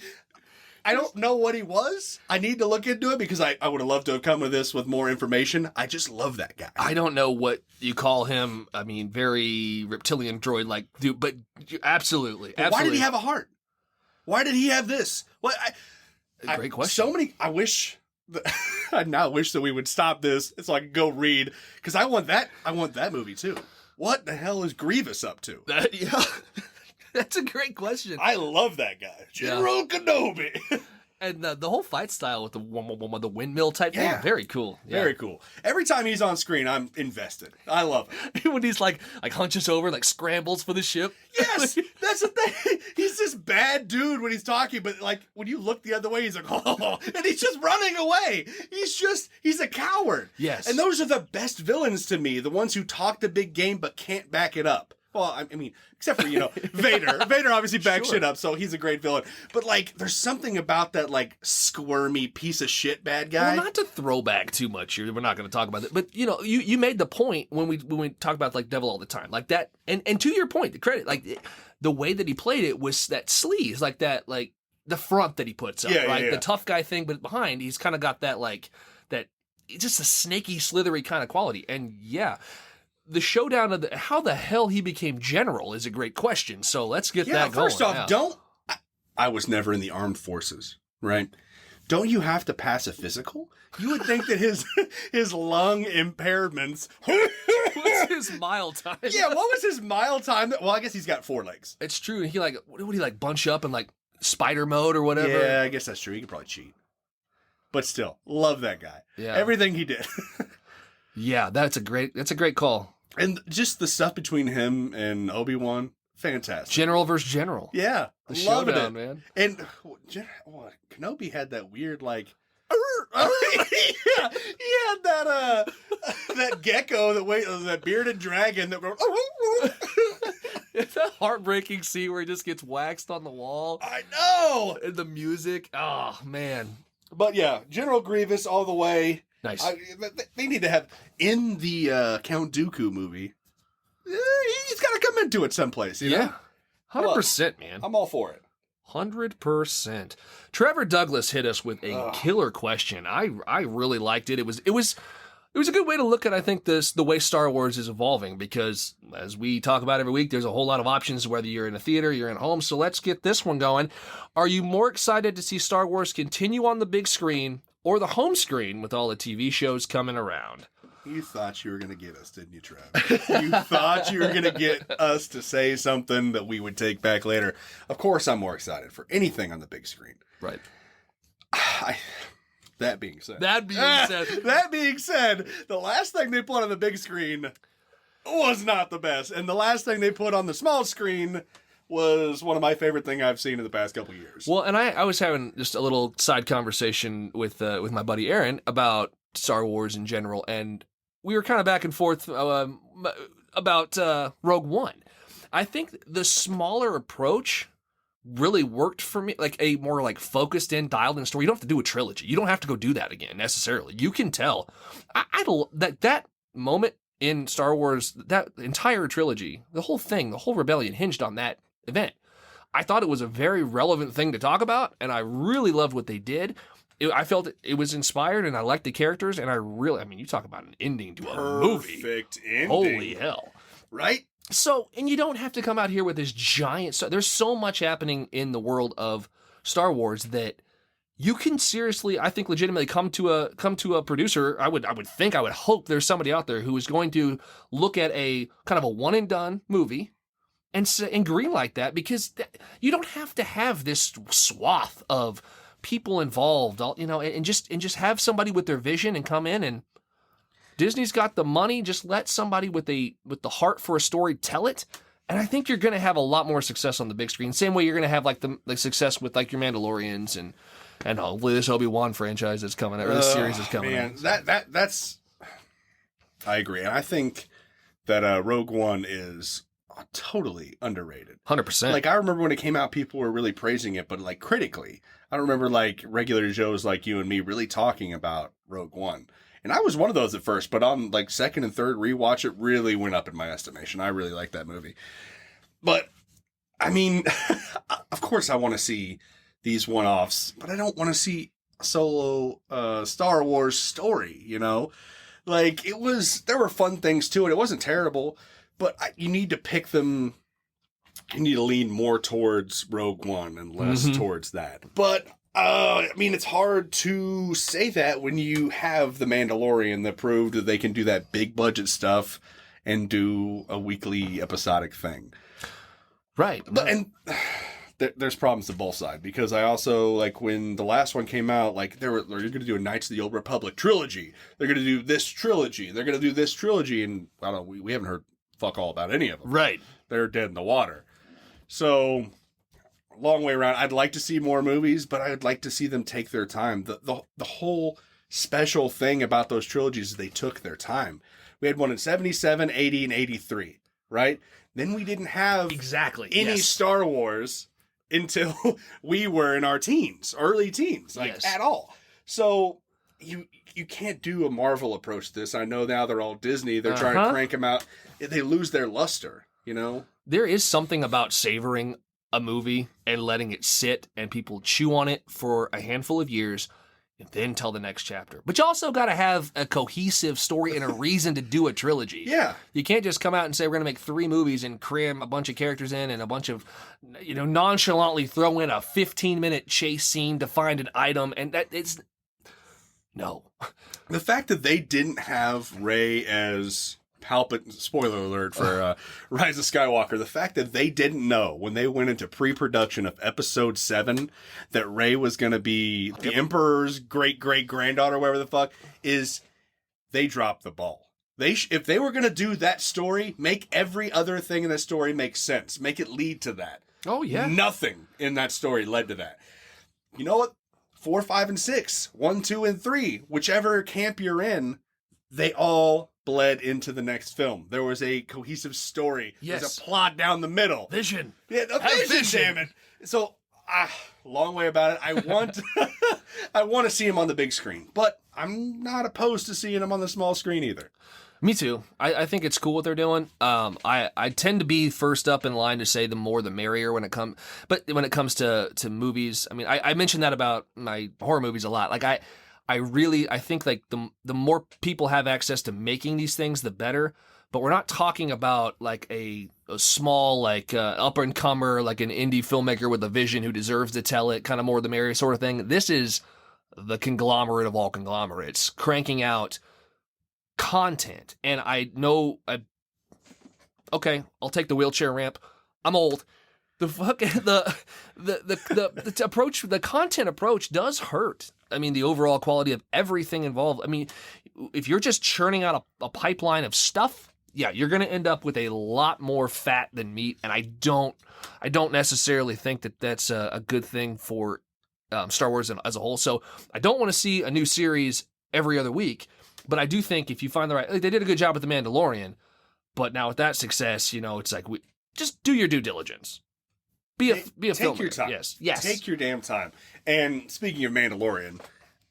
I don't know what he was. I need to look into it because I would have loved to have come to this with more information. I just love that guy. I don't know what you call him. I mean, very reptilian droid-like dude, but absolutely. Why did he have a heart? Why did he have this? What? Great question. I wish. I now wish that we would stop this so I could go read because I want that movie too. What the hell is Grievous up to? That's a great question. I love that guy, General Kenobi. And the whole fight style with the windmill type thing, very cool. Yeah. Very cool. Every time he's on screen, I'm invested. I love it. When he's like hunches over, like scrambles for the ship. Yes, that's the thing. He's this bad dude when he's talking, but like when you look the other way, he's like, oh, and he's just running away. He's a coward. Yes. And those are the best villains to me, the ones who talk the big game but can't back it up. Well, I mean, except for, Vader. Vader obviously backs shit up, so he's a great villain. But, like, there's something about that, like, squirmy piece of shit bad guy. Well, not to throw back too much here. We're not going to talk about it. But, you made the point when we talk about, like, Devil All the Time. Like, that, and to your point, the credit, like, the way that he played it was that sleaze, like, that, like, the front that he puts up, right? Yeah. The tough guy thing, but behind, he's kind of got that, like, that, just a snaky, slithery kind of quality. And, yeah. The showdown of how the hell he became general is a great question. So let's get that going. First off, I was never in the armed forces, right? Don't you have to pass a physical? You would think that his lung impairments. What's his mile time? Yeah, what was his mile time? Well, I guess he's got 4 legs. It's true. He what would he bunch up in spider mode or whatever? Yeah, I guess that's true. He could probably cheat. But still, love that guy. Yeah. Everything he did. Yeah, that's a great call. And just the stuff between him and Obi-Wan, fantastic. General versus general. Yeah, the showdown, man. And Kenobi had that weird he had that gecko that bearded dragon that goes. It's a heartbreaking scene where he just gets waxed on the wall. I know. And the music. Oh man. But yeah, General Grievous all the way. Nice. They need to have in the Count Dooku movie. He's got to come into it someplace. You know? 100%, man. I'm all for it. 100%. Trevor Douglas hit us with a killer question. I really liked it. It was a good way to look at, I think, the way Star Wars is evolving, because as we talk about every week, there's a whole lot of options, whether you're in a theater, you're at home. So let's get this one going. Are you more excited to see Star Wars continue on the big screen or the home screen with all the TV shows coming around? You thought you were going to get us, didn't you, Travis? You thought you were going to get us to say something that we would take back later. Of course, I'm more excited for anything on the big screen. Right. That being said, That being said, the last thing they put on the big screen was not the best, and the last thing they put on the small screen was one of my favorite things I've seen in the past couple years. Well, and I was having just a little side conversation with my buddy Aaron about Star Wars in general, and we were kind of back and forth about Rogue One. I think the smaller approach really worked for me, like a more like focused in, dialed in story. You don't have to do a trilogy. You don't have to go do that again necessarily. You can tell. That moment in Star Wars, that entire trilogy, the whole thing, the whole rebellion hinged on that event. I thought it was a very relevant thing to talk about, and I really loved what they did. I felt it was inspired, and I liked the characters, and you talk about an ending to a movie. Perfect ending. Holy hell. Right? So, and you don't have to come out here with this giant... So there's so much happening in the world of Star Wars that you can seriously, I think, legitimately come to a producer. I would hope there's somebody out there who is going to look at a kind of a one and done movie and greenlight that, because you don't have to have this swath of people involved, and just have somebody with their vision and come in, and Disney's got the money. Just let somebody with the heart for a story tell it, and I think you're going to have a lot more success on the big screen. Same way you're going to have like the success with like your Mandalorians and hopefully this Obi-Wan franchise is coming out, or this series is coming out. That's I agree, and I think that Rogue One is totally underrated. 100%. Like, I remember when it came out, people were really praising it, but like critically. I don't remember like regular Joes like you and me really talking about Rogue One. And I was one of those at first, but on like second and third rewatch, it really went up in my estimation. I really like that movie. But I mean, of course I want to see these one-offs, but I don't want to see a solo Star Wars story, you know? Like, there were fun things to it. It wasn't terrible, but you need to pick them. You need to lean more towards Rogue One and less towards that. But, I mean, it's hard to say that when you have The Mandalorian that proved that they can do that big budget stuff and do a weekly episodic thing. Right. But, and there's problems to both sides, because I also, like, when the last one came out, like, you're going to do a Knights of the Old Republic trilogy. They're going to do this trilogy. They're going to do this trilogy. And I don't know, we haven't heard fuck all about any of them. Right. They're dead in the water. So, long way around. I'd like to see more movies, but I'd like to see them take their time. The whole special thing about those trilogies is they took their time. We had one in 77, 80, and 83, right? Then we didn't have any Star Wars until we were in our teens, early teens, at all. So you can't do a Marvel approach to this. I know now they're all Disney. They're trying to crank them out. They lose their luster, you know? There is something about savoring a movie and letting it sit and people chew on it for a handful of years and then tell the next chapter. But you also got to have a cohesive story and a reason to do a trilogy. Yeah. You can't just come out and say we're going to make 3 movies and cram a bunch of characters in and a bunch of, nonchalantly throw in a 15-minute chase scene to find an item, and no. The fact that they didn't have Rey as Palpatine, spoiler alert for Rise of Skywalker, the fact that they didn't know when they went into pre-production of Episode 7 that Rey was going to be the Emperor's great-great-granddaughter, whatever the fuck, is they dropped the ball. If they were going to do that story, make every other thing in that story make sense. Make it lead to that. Oh, yeah. Nothing in that story led to that. You know what? 4, 5, and 6, 1, 2, and 3, whichever camp you're in, they all bled into the next film. There was a cohesive story. Yes. There's a plot down the middle. Vision. Yeah, a vision, damn it. So, long way about it. I want to see him on the big screen, but I'm not opposed to seeing him on the small screen either. Me too. I think it's cool what they're doing. I tend to be first up in line to say the more the merrier when it comes to movies. I mean, I mentioned that about my horror movies a lot. Like I think like the more people have access to making these things, the better. But we're not talking about like a small like up and comer, like an indie filmmaker with a vision who deserves to tell it, kind of more the merrier sort of thing. This is the conglomerate of all conglomerates cranking out content. And I know, okay, I'll take the wheelchair ramp. I'm old. the fucking the approach, the content approach does hurt. I mean, the overall quality of everything involved. I mean, if you're just churning out a pipeline of stuff, yeah, you're going to end up with a lot more fat than meat, and I don't necessarily think that that's a good thing for Star Wars as a whole. So I don't want to see a new series every other week, but I do think if you find the right, like, they did a good job with The Mandalorian, but now with that success, it's like just do your due diligence. Be a filmmaker. Take your time. Yes. Take your damn time. And speaking of Mandalorian,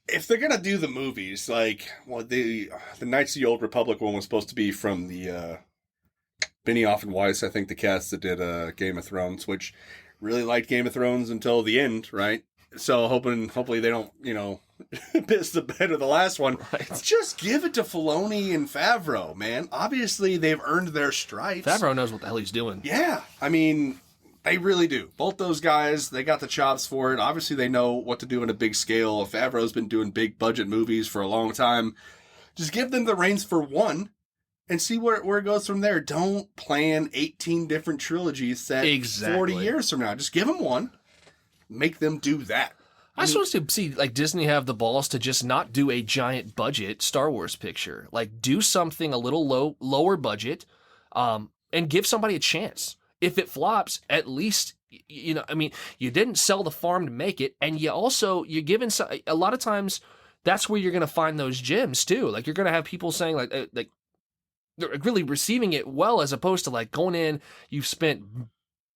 if they're gonna do the movies, like, well, the Knights of the Old Republic one was supposed to be from the Benioff and Weiss, I think, the cast that did Game of Thrones, which really liked Game of Thrones until the end, right? So hopefully they don't, piss the bed of the last one. Right. Just give it to Filoni and Favreau, man. Obviously they've earned their stripes. Favreau knows what the hell he's doing. Yeah, I mean, they really do. Both those guys, they got the chops for it. Obviously, they know what to do on a big scale. Favreau's been doing big budget movies for a long time. Just give them the reins for one and see where it goes from there. Don't plan 18 different trilogies set 40 years from now. Just give them one. Make them do that. I was supposed to see, like, Disney have the balls to just not do a giant budget Star Wars picture. Like, do something a little lower budget, and give somebody a chance. If it flops, at least, you didn't sell the farm to make it, and you're giving a lot of times that's where you're going to find those gems too. Like, you're going to have people saying like they're really receiving it well, as opposed to like going in, you've spent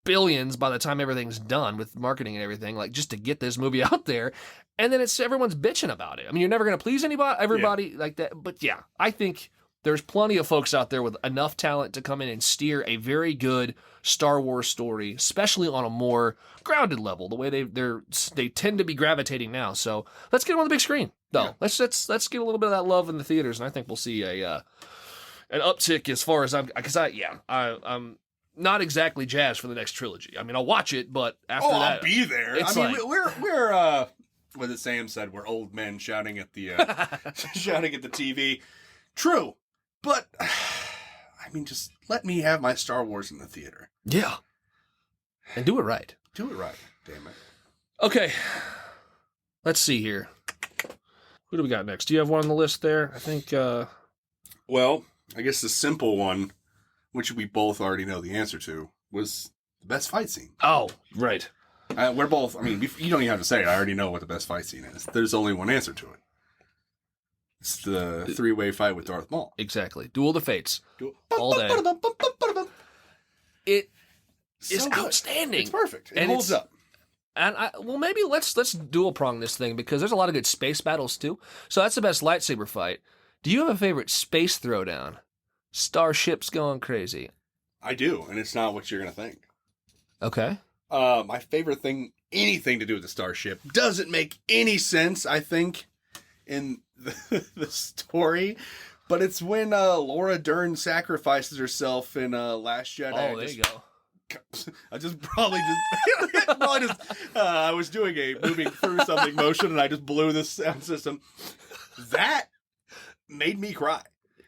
billions by the time everything's done with marketing and everything, like, just to get this movie out there, and then everyone's bitching about it. I mean, you're never going to please everybody like that. But yeah, I think there's plenty of folks out there with enough talent to come in and steer a very good Star Wars story, especially on a more grounded level, the way they tend to be gravitating now. So let's get them on the big screen, though. Yeah. Let's get a little bit of that love in the theaters, and I think we'll see an uptick as far as I'm not exactly jazzed for the next trilogy. I mean, I'll watch it, but after that, I'll be there. I mean, we're what as Sam said, we're old men shouting at the shouting at the TV. True. But, I mean, just let me have my Star Wars in the theater. Yeah. And do it right. Do it right, damn it. Okay. Let's see here. Who do we got next? Do you have one on the list there? I think, Well, I guess the simple one, which we both already know the answer to, was the best fight scene. Oh, right. We're both, I mean, you don't even have to say it. I already know what the best fight scene is. There's only one answer to it. It's the three-way fight with Darth Maul. Exactly. Duel of the Fates. All day. It is outstanding. It's perfect. It holds up. And maybe let's dual prong this thing, because there's a lot of good space battles too. So that's the best lightsaber fight. Do you have a favorite space throwdown? Starships going crazy. I do, and it's not what you're going to think. Okay. My favorite thing, anything to do with the starship, doesn't make any sense, I think, in the story, but it's when Laura Dern sacrifices herself in Last Jedi. Oh, there you go. I was doing a moving through something motion, and I just blew this sound system. That made me cry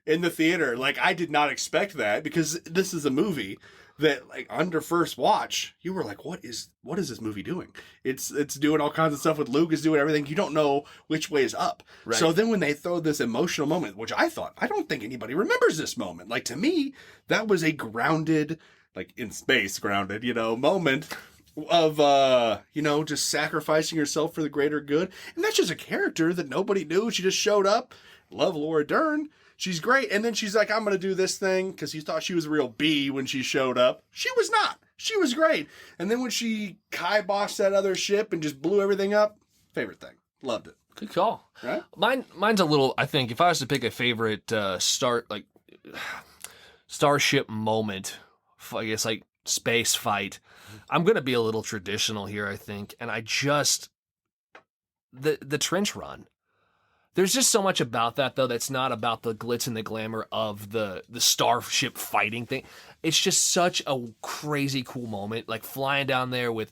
in the theater. Like, I did not expect that, because this is a movie that, like, under first watch, you were like, what is this movie doing? It's doing all kinds of stuff with Luke, is doing everything. You don't know which way is up. Right. So then when they throw this emotional moment, which I don't think anybody remembers this moment. Like, to me, that was a grounded, like, in space grounded, moment of, just sacrificing yourself for the greater good. And that's just a character that nobody knew. She just showed up. Love Laura Dern. She's great. And then she's like, I'm going to do this thing, because he thought she was a real bee when she showed up. She was not. She was great. And then when she kiboshed that other ship and just blew everything up, favorite thing. Loved it. Good call. Right? Mine's a little, I think, if I was to pick a favorite starship moment, I guess, like, space fight, I'm going to be a little traditional here, I think. And the trench run. There's just so much about that, though, that's not about the glitz and the glamour of the starship fighting thing. It's just such a crazy cool moment, like flying down there with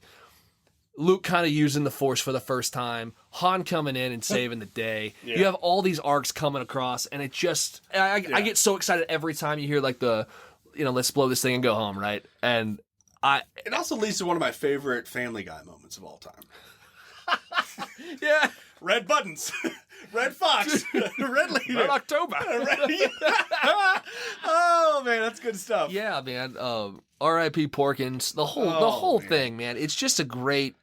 Luke kind of using the Force for the first time, Han coming in and saving the day. Yeah. You have all these arcs coming across, and it just... I get so excited every time you hear, like, let's blow this thing and go home, right? And It also leads to one of my favorite Family Guy moments of all time. Yeah. Red buttons, red fox, red leader, Red October. Oh man, that's good stuff. Yeah, man. R.I.P. Porkins. The whole thing, man. It's just a great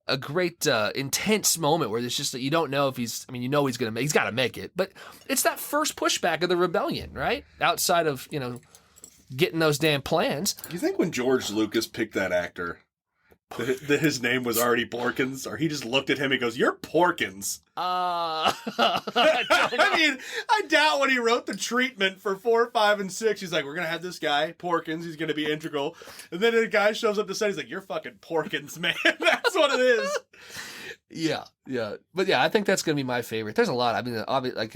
intense moment where there's just that you don't know if he's got to make it, but it's that first pushback of the rebellion, right? Outside of, getting those damn plans. Do you think when George Lucas picked that actor, that his name was already Porkins, or he just looked at him and goes, "You're Porkins"? I mean, I doubt when he wrote the treatment for 4, 5, and 6, he's like, "We're gonna have this guy Porkins. He's gonna be integral." And then a guy shows up to set. He's like, "You're fucking Porkins, man." That's what it is. Yeah. But yeah, I think that's gonna be my favorite. There's a lot. I mean, obviously, like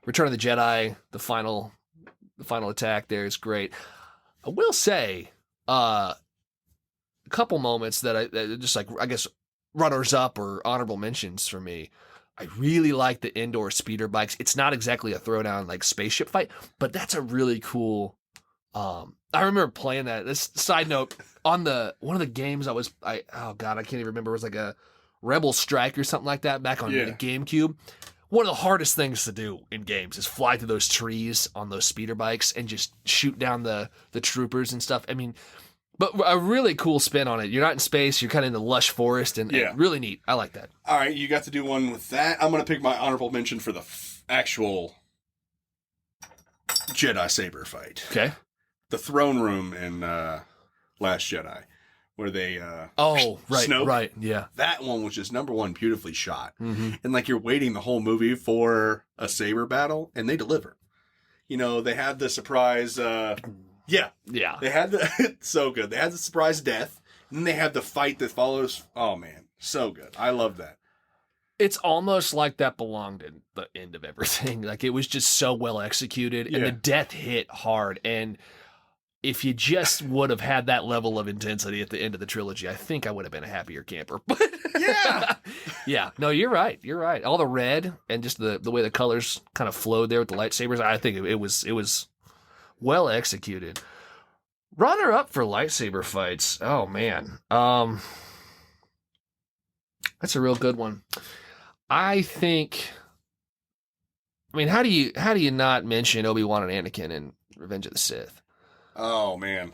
Return of the Jedi, the final attack there is great. I will say, a couple moments that just like, I guess, runners up or honorable mentions for me. I really like the indoor speeder bikes. It's not exactly a throwdown like spaceship fight, but that's a really cool. I remember playing that. This side note, on one of the games oh god, I can't even remember. It was like a Rebel Strike or something like that back on the GameCube. One of the hardest things to do in games is fly through those trees on those speeder bikes and just shoot down the troopers and stuff. I mean, but a really cool spin on it. You're not in space. You're kind of in the lush forest and really neat. I like that. All right, you got to do one with that. I'm going to pick my honorable mention for the actual Jedi saber fight. Okay. The throne room in Last Jedi, where they Snoke. Right, yeah. That one was just number one, beautifully shot. Mm-hmm. And like you're waiting the whole movie for a saber battle, and they deliver. They had the surprise. Yeah. They had it's so good. They had the surprise death, and then they had the fight that follows. Oh man, so good. I love that. It's almost like that belonged in the end of everything. Like it was just so well executed, and the death hit hard. And if you just would have had that level of intensity at the end of the trilogy, I think I would have been a happier camper. But yeah. No, you're right. You're right. All the red and just the way the colors kind of flowed there with the lightsabers. I think it was well executed. Runner up for lightsaber fights. Oh man. That's a real good one. I think, how do you not mention Obi-Wan and Anakin in Revenge of the Sith? Oh man.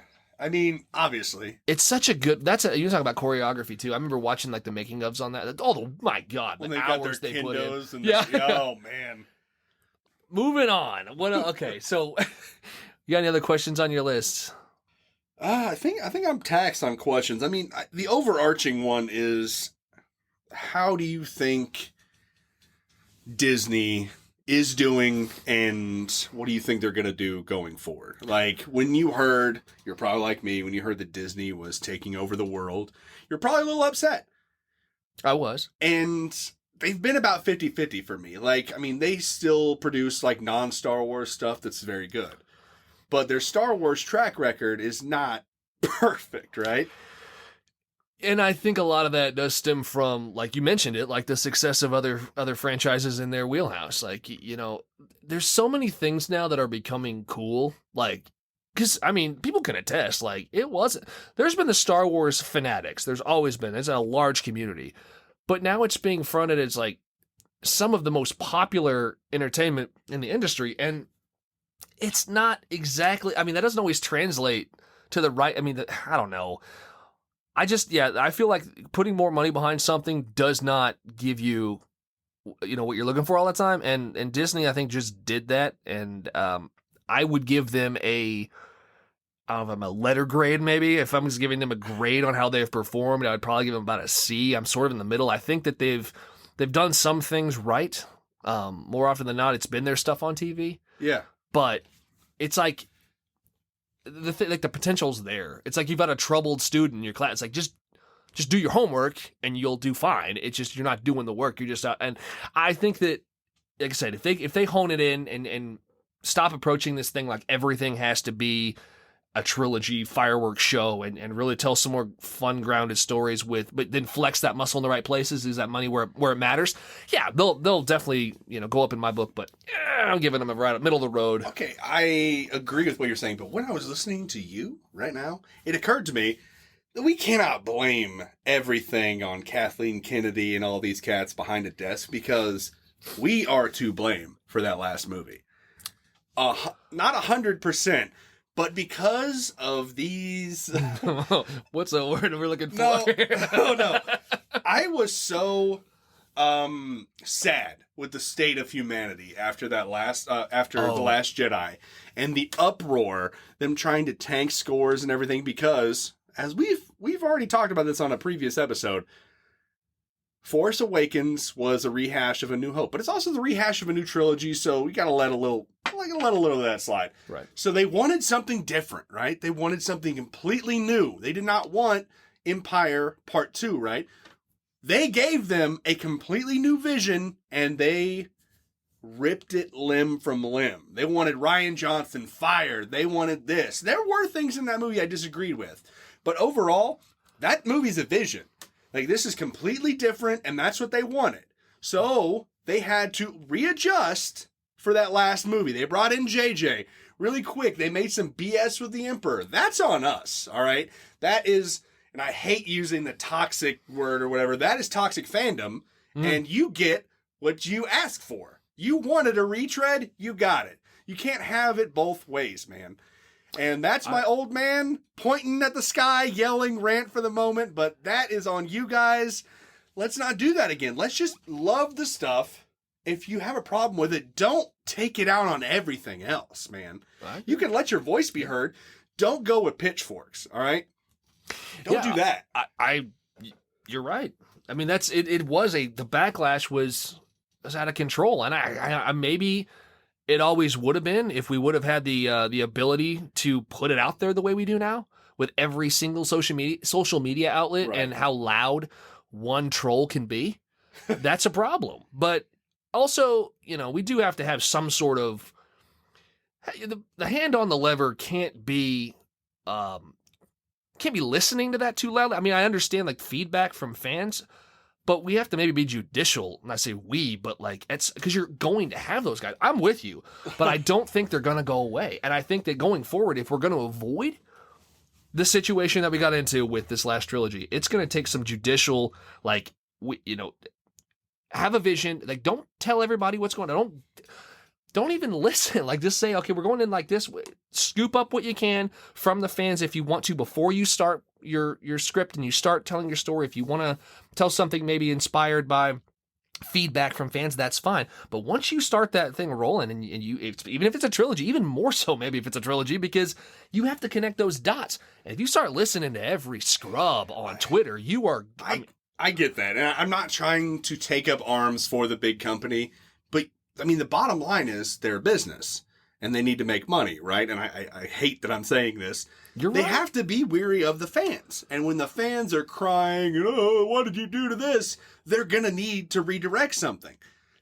Obviously. It's such a good, you talk about choreography too. I remember watching like the making ofs on that. My God, when the they hours got their they put in. And oh man. Moving on. Okay, so you got any other questions on your list? I think I'm taxed on questions. The overarching one is, how do you think Disney is doing, and what do you think they're going to do going forward? Like, when you heard, you're probably like me, when you heard that Disney was taking over the world, you're probably a little upset. I was. And they've been about 50-50 for me. Like, they still produce, like, non-Star Wars stuff that's very good. But their Star Wars track record is not perfect, right? And I think a lot of that does stem from, like you mentioned it, like the success of other franchises in their wheelhouse. Like, there's so many things now that are becoming cool. Like, because, people can attest, like, there's been the Star Wars fanatics. There's always been. It's a large community. But now it's being fronted as, like, some of the most popular entertainment in the industry. And it's not exactly, that doesn't always translate to the right. I don't know. I feel like putting more money behind something does not give you, what you're looking for all the time. And Disney, I think, just did that. And I would give them a letter grade, maybe. If I'm just giving them a grade on how they've performed, I would probably give them about a C. I'm sort of in the middle. I think that they've done some things right. More often than not, it's been their stuff on TV. Yeah. But it's like, the potential's there. It's like you've got a troubled student in your class. It's like, just do your homework and you'll do fine. It's just, you're not doing the work. You're just out. And I think that, like I said, if they hone it in and stop approaching this thing like everything has to be a trilogy fireworks show and really tell some more fun, grounded stories but then flex that muscle in the right places, use that money where it matters. Yeah, they'll definitely, go up in my book, but I'm giving them a right middle of the road. Okay, I agree with what you're saying, but when I was listening to you right now, it occurred to me that we cannot blame everything on Kathleen Kennedy and all these cats behind a desk, because we are to blame for that last movie. Not 100%. But because of these... What's the word we're looking for? No. I was so sad with the state of humanity after that last... The Last Jedi. And the uproar, them trying to tank scores and everything, because, as we've already talked about this on a previous episode, Force Awakens was a rehash of A New Hope, but it's also the rehash of a new trilogy, so we gotta let a little of that slide. Right. So they wanted something different, right? They wanted something completely new. They did not want Empire Part 2, right? They gave them a completely new vision, and they ripped it limb from limb. They wanted Rian Johnson fired. They wanted this. There were things in that movie I disagreed with, but overall, that movie's a vision. Like, this is completely different, and that's what they wanted. So they had to readjust for that last movie. They brought in JJ really quick. They made some BS with the Emperor. That's on us, all right? That is, and I hate using the toxic word or whatever, that is toxic fandom, and you get what you ask for. You wanted a retread, you got it. You can't have it both ways, man. And that's my old man pointing at the sky, yelling rant for the moment, but that is on you guys. Let's not do that again. Let's just love the stuff. If you have a problem with it, don't take it out on everything else, man. You can let your voice be heard. Don't go with pitchforks, all right? Don't do that. You're right. I mean, that's it. The backlash was out of control, and I maybe it always would have been if we would have had the ability to put it out there the way we do now, with every single social media outlet, right, and how loud one troll can be. That's a problem. But also, we do have to have some sort of the hand on the lever can't be listening to that too loud. I mean, I understand like feedback from fans, but we have to maybe be judicial. And I say we, but like it's because you're going to have those guys. I'm with you, but I don't think they're going to go away. And I think that going forward, if we're going to avoid the situation that we got into with this last trilogy, it's going to take some judicial, like, have a vision. Like, don't tell everybody what's going on. Don't even listen. Like, just say, okay, we're going in like this. Scoop up what you can from the fans if you want to before you start your script and you start telling your story. If you want to tell something maybe inspired by feedback from fans, that's fine. But once you start that thing rolling, and even if it's a trilogy, even more so maybe if it's a trilogy, because you have to connect those dots. And if you start listening to every scrub on Twitter, you are... I get that. And I'm not trying to take up arms for the big company, but I mean, the bottom line is they're a business and they need to make money, right? And I hate that I'm saying this. They have to be weary of the fans. And when the fans are crying, oh, what did you do to this? They're going to need to redirect something.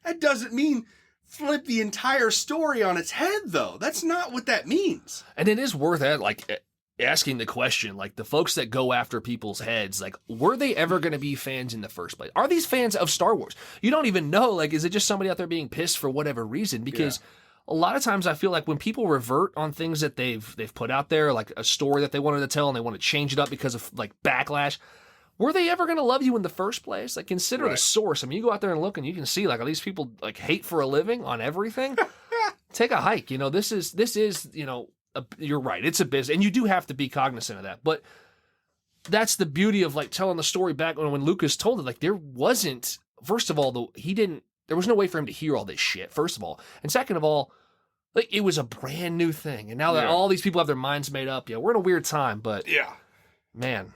That doesn't mean flip the entire story on its head, though. That's not what that means. And it is worth it, like, asking the question, like, the folks that go after people's heads, like, were they ever going to be fans in the first place? Are these fans of Star Wars? You don't even know. Like, is it just somebody out there being pissed for whatever reason? Because a lot of times I feel like when people revert on things that they've put out there, like a story that they wanted to tell and they want to change it up because of like backlash, were they ever going to love you in the first place? Like, consider the source. I mean, you go out there and look and you can see, like, are these people like hate for a living on everything? Take a hike. This is you're right. It's a business, and you do have to be cognizant of that. But that's the beauty of like telling the story back when Lucas told it. Like, there wasn't, first of all, there was no way for him to hear all this shit, first of all. And second of all, like, it was a brand new thing. And now that all these people have their minds made up, we're in a weird time, but man,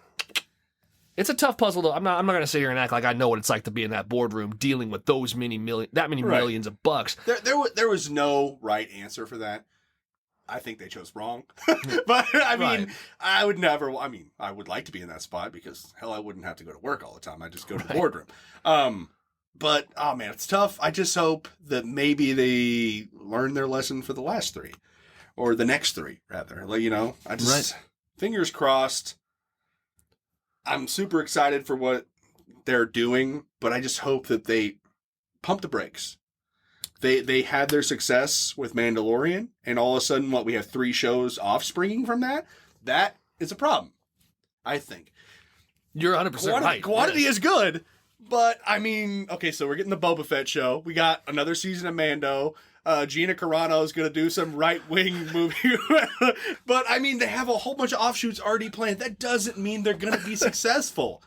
it's a tough puzzle though. I'm not going to sit here and act like I know what it's like to be in that boardroom dealing with those many millions of bucks. There was no right answer for that. I think they chose wrong. But I mean, I would like to be in that spot because hell, I wouldn't have to go to work all the time. I just go to the boardroom. But oh man, it's tough. I just hope that maybe they learn their lesson for the last three, or the next 3 rather. Like, I just fingers crossed. I'm super excited for what they're doing, but I just hope that they pump the brakes. They had their success with Mandalorian, and all of a sudden, we have 3 shows offspringing from that. That is a problem, I think. You're 100% right. Quantity is good, but I mean, okay, so we're getting the Boba Fett show. We got another season of Mando. Gina Carano is going to do some right-wing movie. But, I mean, they have a whole bunch of offshoots already planned. That doesn't mean they're going to be successful.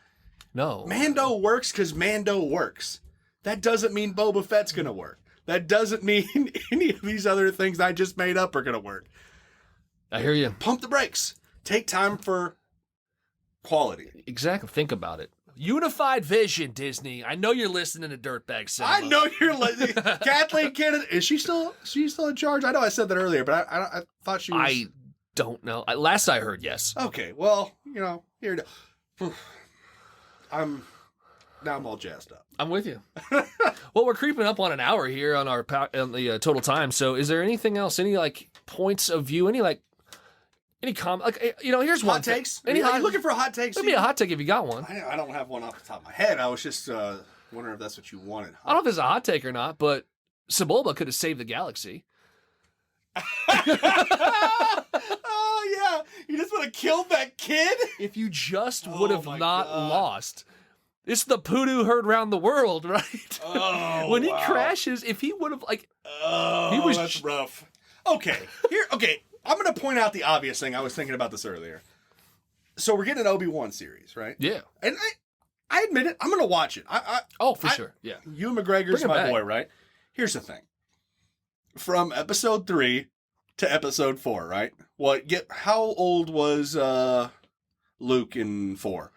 No. Mando works because Mando works. That doesn't mean Boba Fett's going to work. That doesn't mean any of these other things I just made up are going to work. I hear you. Pump the brakes. Take time for quality. Exactly. Think about it. Unified vision, Disney. I know you're listening to Dirtbag Cinema. I know you're listening. Kathleen Kennedy, is she still in charge? I know I said that earlier, but I thought she was. I don't know. Last I heard, yes. Okay, well, here. Now I'm all jazzed up. I'm with you. Well, we're creeping up on an hour here on the total time. So, is there anything else? Any points of view? Any comment? Here's one. Hot takes? Are you looking for a hot take? Give me a hot take if you got one. I don't have one off the top of my head. I was just wondering if that's what you wanted. I don't know if it's a hot take or not, but Sebulba could have saved the galaxy. Oh, yeah. You just would have killed that kid? If you just would have not God. lost. It's the poodoo heard round the world, right? Oh, when he crashes, if he would have, that's rough. Okay. I'm going to point out the obvious thing. I was thinking about this earlier. So we're getting an Obi-Wan series, right? Yeah. And I admit it. I'm going to watch it. For sure. Yeah. Ewan McGregor's my boy, right? Here's the thing. From episode 3 to episode 4, right? How old was Luke in 4?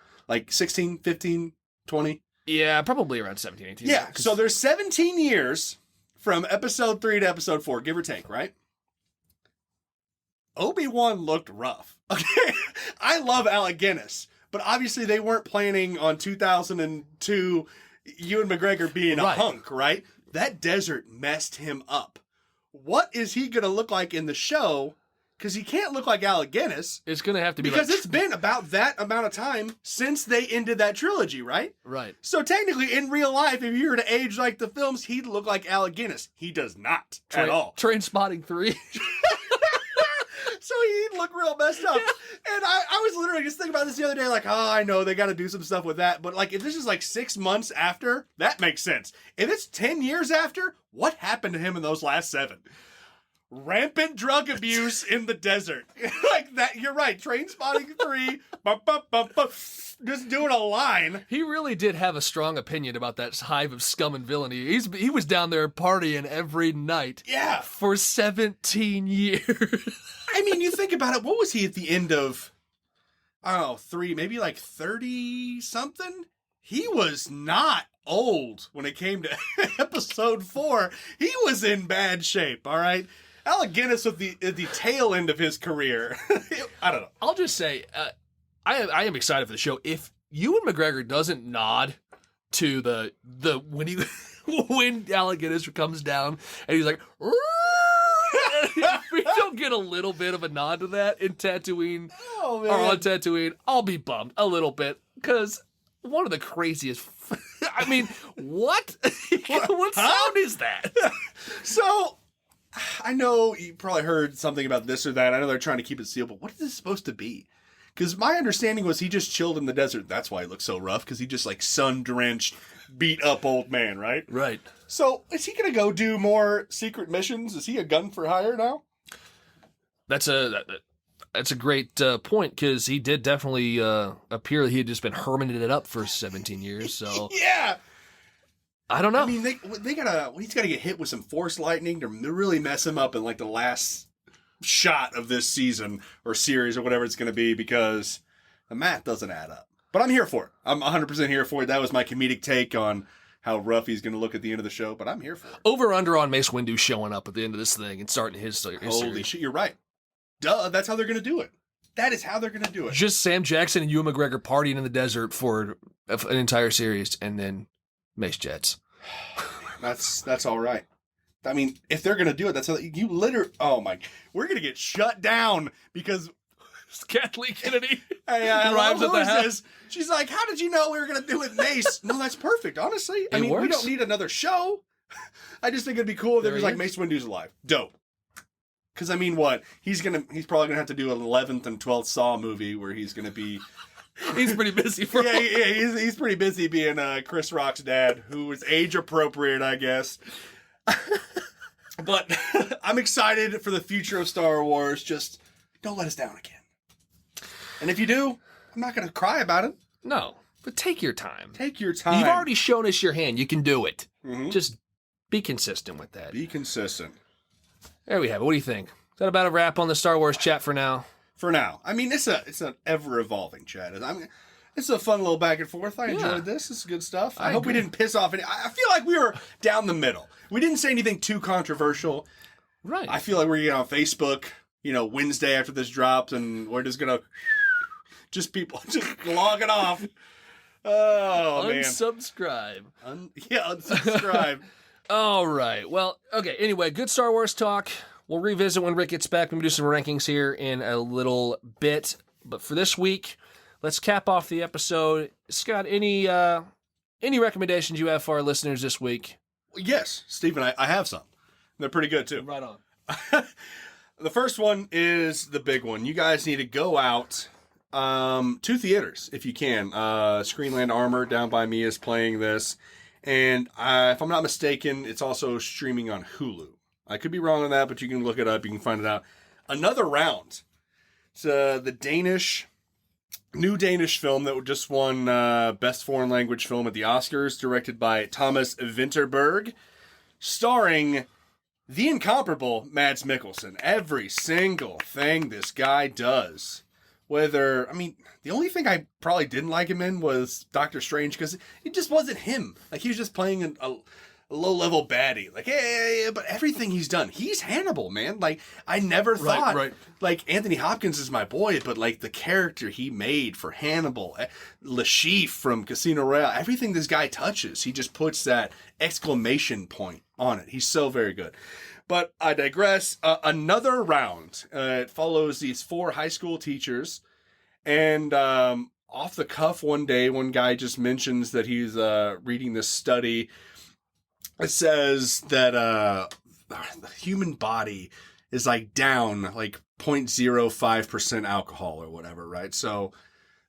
16, 15, 20? Yeah, probably around 17, 18. Yeah, so there's 17 years from episode 3 to episode 4, give or take, right? Obi-Wan looked rough. Okay, I love Alec Guinness, but obviously they weren't planning on 2002 Ewan McGregor being a hunk, right? That desert messed him up. What is he going to look like in the show? Because he can't look like Alec Guinness. It's going to have to be because it's been about that amount of time since they ended that trilogy, right? Right. So technically, in real life, if you were to age like the films, he'd look like Alec Guinness. He does not at all. Trainspotting 3. So he'd look real messed up. Yeah. And I was literally just thinking about this the other day, I know they got to do some stuff with that. But if this is 6 months after, that makes sense. If it's 10 years after, what happened to him in those last 7? Rampant drug abuse in the desert. That, you're right. Trainspotting 3. Just doing a line. He really did have a strong opinion about that hive of scum and villainy. He was down there partying every night. Yeah. For 17 years. I mean, you think about it. What was he at the end of, 3, maybe 30-something? He was not old when it came to episode 4. He was in bad shape, all right? Alec Guinness at the tail end of his career. I don't know. I'll just say, I am excited for the show. If Ewan McGregor doesn't nod to the when Alec Guinness comes down and he's like, if we don't get a little bit of a nod to that in Tatooine or on Tatooine, I'll be bummed a little bit because one of the craziest. I mean, what? What sound is that? So, I know you probably heard something about this or that. I know they're trying to keep it sealed, but what is this supposed to be? Because my understanding was he just chilled in the desert. That's why he looks so rough, because he just sun-drenched, beat-up old man, right? Right. So, is he going to go do more secret missions? Is he a gun for hire now? That's a great point, because he did definitely appear that he had just been hermiting it up for 17 years. So yeah. I don't know. I mean, he's got to get hit with some force lightning to really mess him up in the last shot of this season or series or whatever it's going to be, because the math doesn't add up. But I'm here for it. I'm 100% here for it. That was my comedic take on how rough he's going to look at the end of the show, but I'm here for it. Over under on Mace Windu showing up at the end of this thing and starting his series. Holy shit, you're right. Duh, that's how they're going to do it. That is how they're going to do it. Just Sam Jackson and Ewan McGregor partying in the desert for an entire series, and then Mace Jets. That's all right. I mean, if they're gonna do it, that's how you literally. Oh my, we're gonna get shut down because Kathleen Kennedy arrives at the house. She's like, "How did you know we were gonna do it, Mace?" No, that's perfect. Honestly, I mean, works. we don't need another show. I just think it'd be cool if there was like Mace Windu's alive. Dope. Because I mean, what he's probably gonna have to do an 11th and 12th Saw movie where he's gonna be. He's pretty busy for he's pretty busy being Chris Rock's dad, who was age appropriate, I guess. But I'm excited for the future of Star Wars. Just don't let us down again. And if you do, I'm not going to cry about it. No, but take your time. Take your time. You've already shown us your hand. You can do it. Mm-hmm. Just be consistent with that. Be consistent. There we have it. What do you think? Is that about a wrap on the Star Wars chat for now? For now. I mean, it's an ever-evolving chat. It's a fun little back and forth. I enjoyed this. This is good stuff. I hope we didn't piss off any. I feel like we were down the middle. We didn't say anything too controversial. Right. I feel like we're getting on Facebook, Wednesday after this drops, and we're just going to just people just log it off. Oh, man. Unsubscribe. Unsubscribe. All right. Well, okay. Anyway, good Star Wars talk. We'll revisit when Rick gets back. We'll do some rankings here in a little bit. But for this week, let's cap off the episode. Scott, any recommendations you have for our listeners this week? Yes, Stephen, I have some. They're pretty good, too. Right on. The first one is the big one. You guys need to go out to theaters if you can. Screenland Armor down by me is playing this. And if I'm not mistaken, it's also streaming on Hulu. I could be wrong on that, but you can look it up. You can find it out. Another Round. It's the new Danish film that just won Best Foreign Language Film at the Oscars, directed by Thomas Vinterberg, starring the incomparable Mads Mikkelsen. Every single thing this guy does. The only thing I probably didn't like him in was Doctor Strange, because it just wasn't him. Like, he was just playing a low-level baddie. Like, hey, but everything he's done, he's Hannibal, man. Like, I never thought, like, Anthony Hopkins is my boy, but, like, the character he made for Hannibal, Le Chiffre from Casino Royale, everything this guy touches, he just puts that exclamation point on it. He's so very good. But I digress. Another Round. It follows these 4 high school teachers, and off the cuff one day, one guy just mentions that he's reading this study. It says that the human body is like down like 0.05% alcohol or whatever, right? So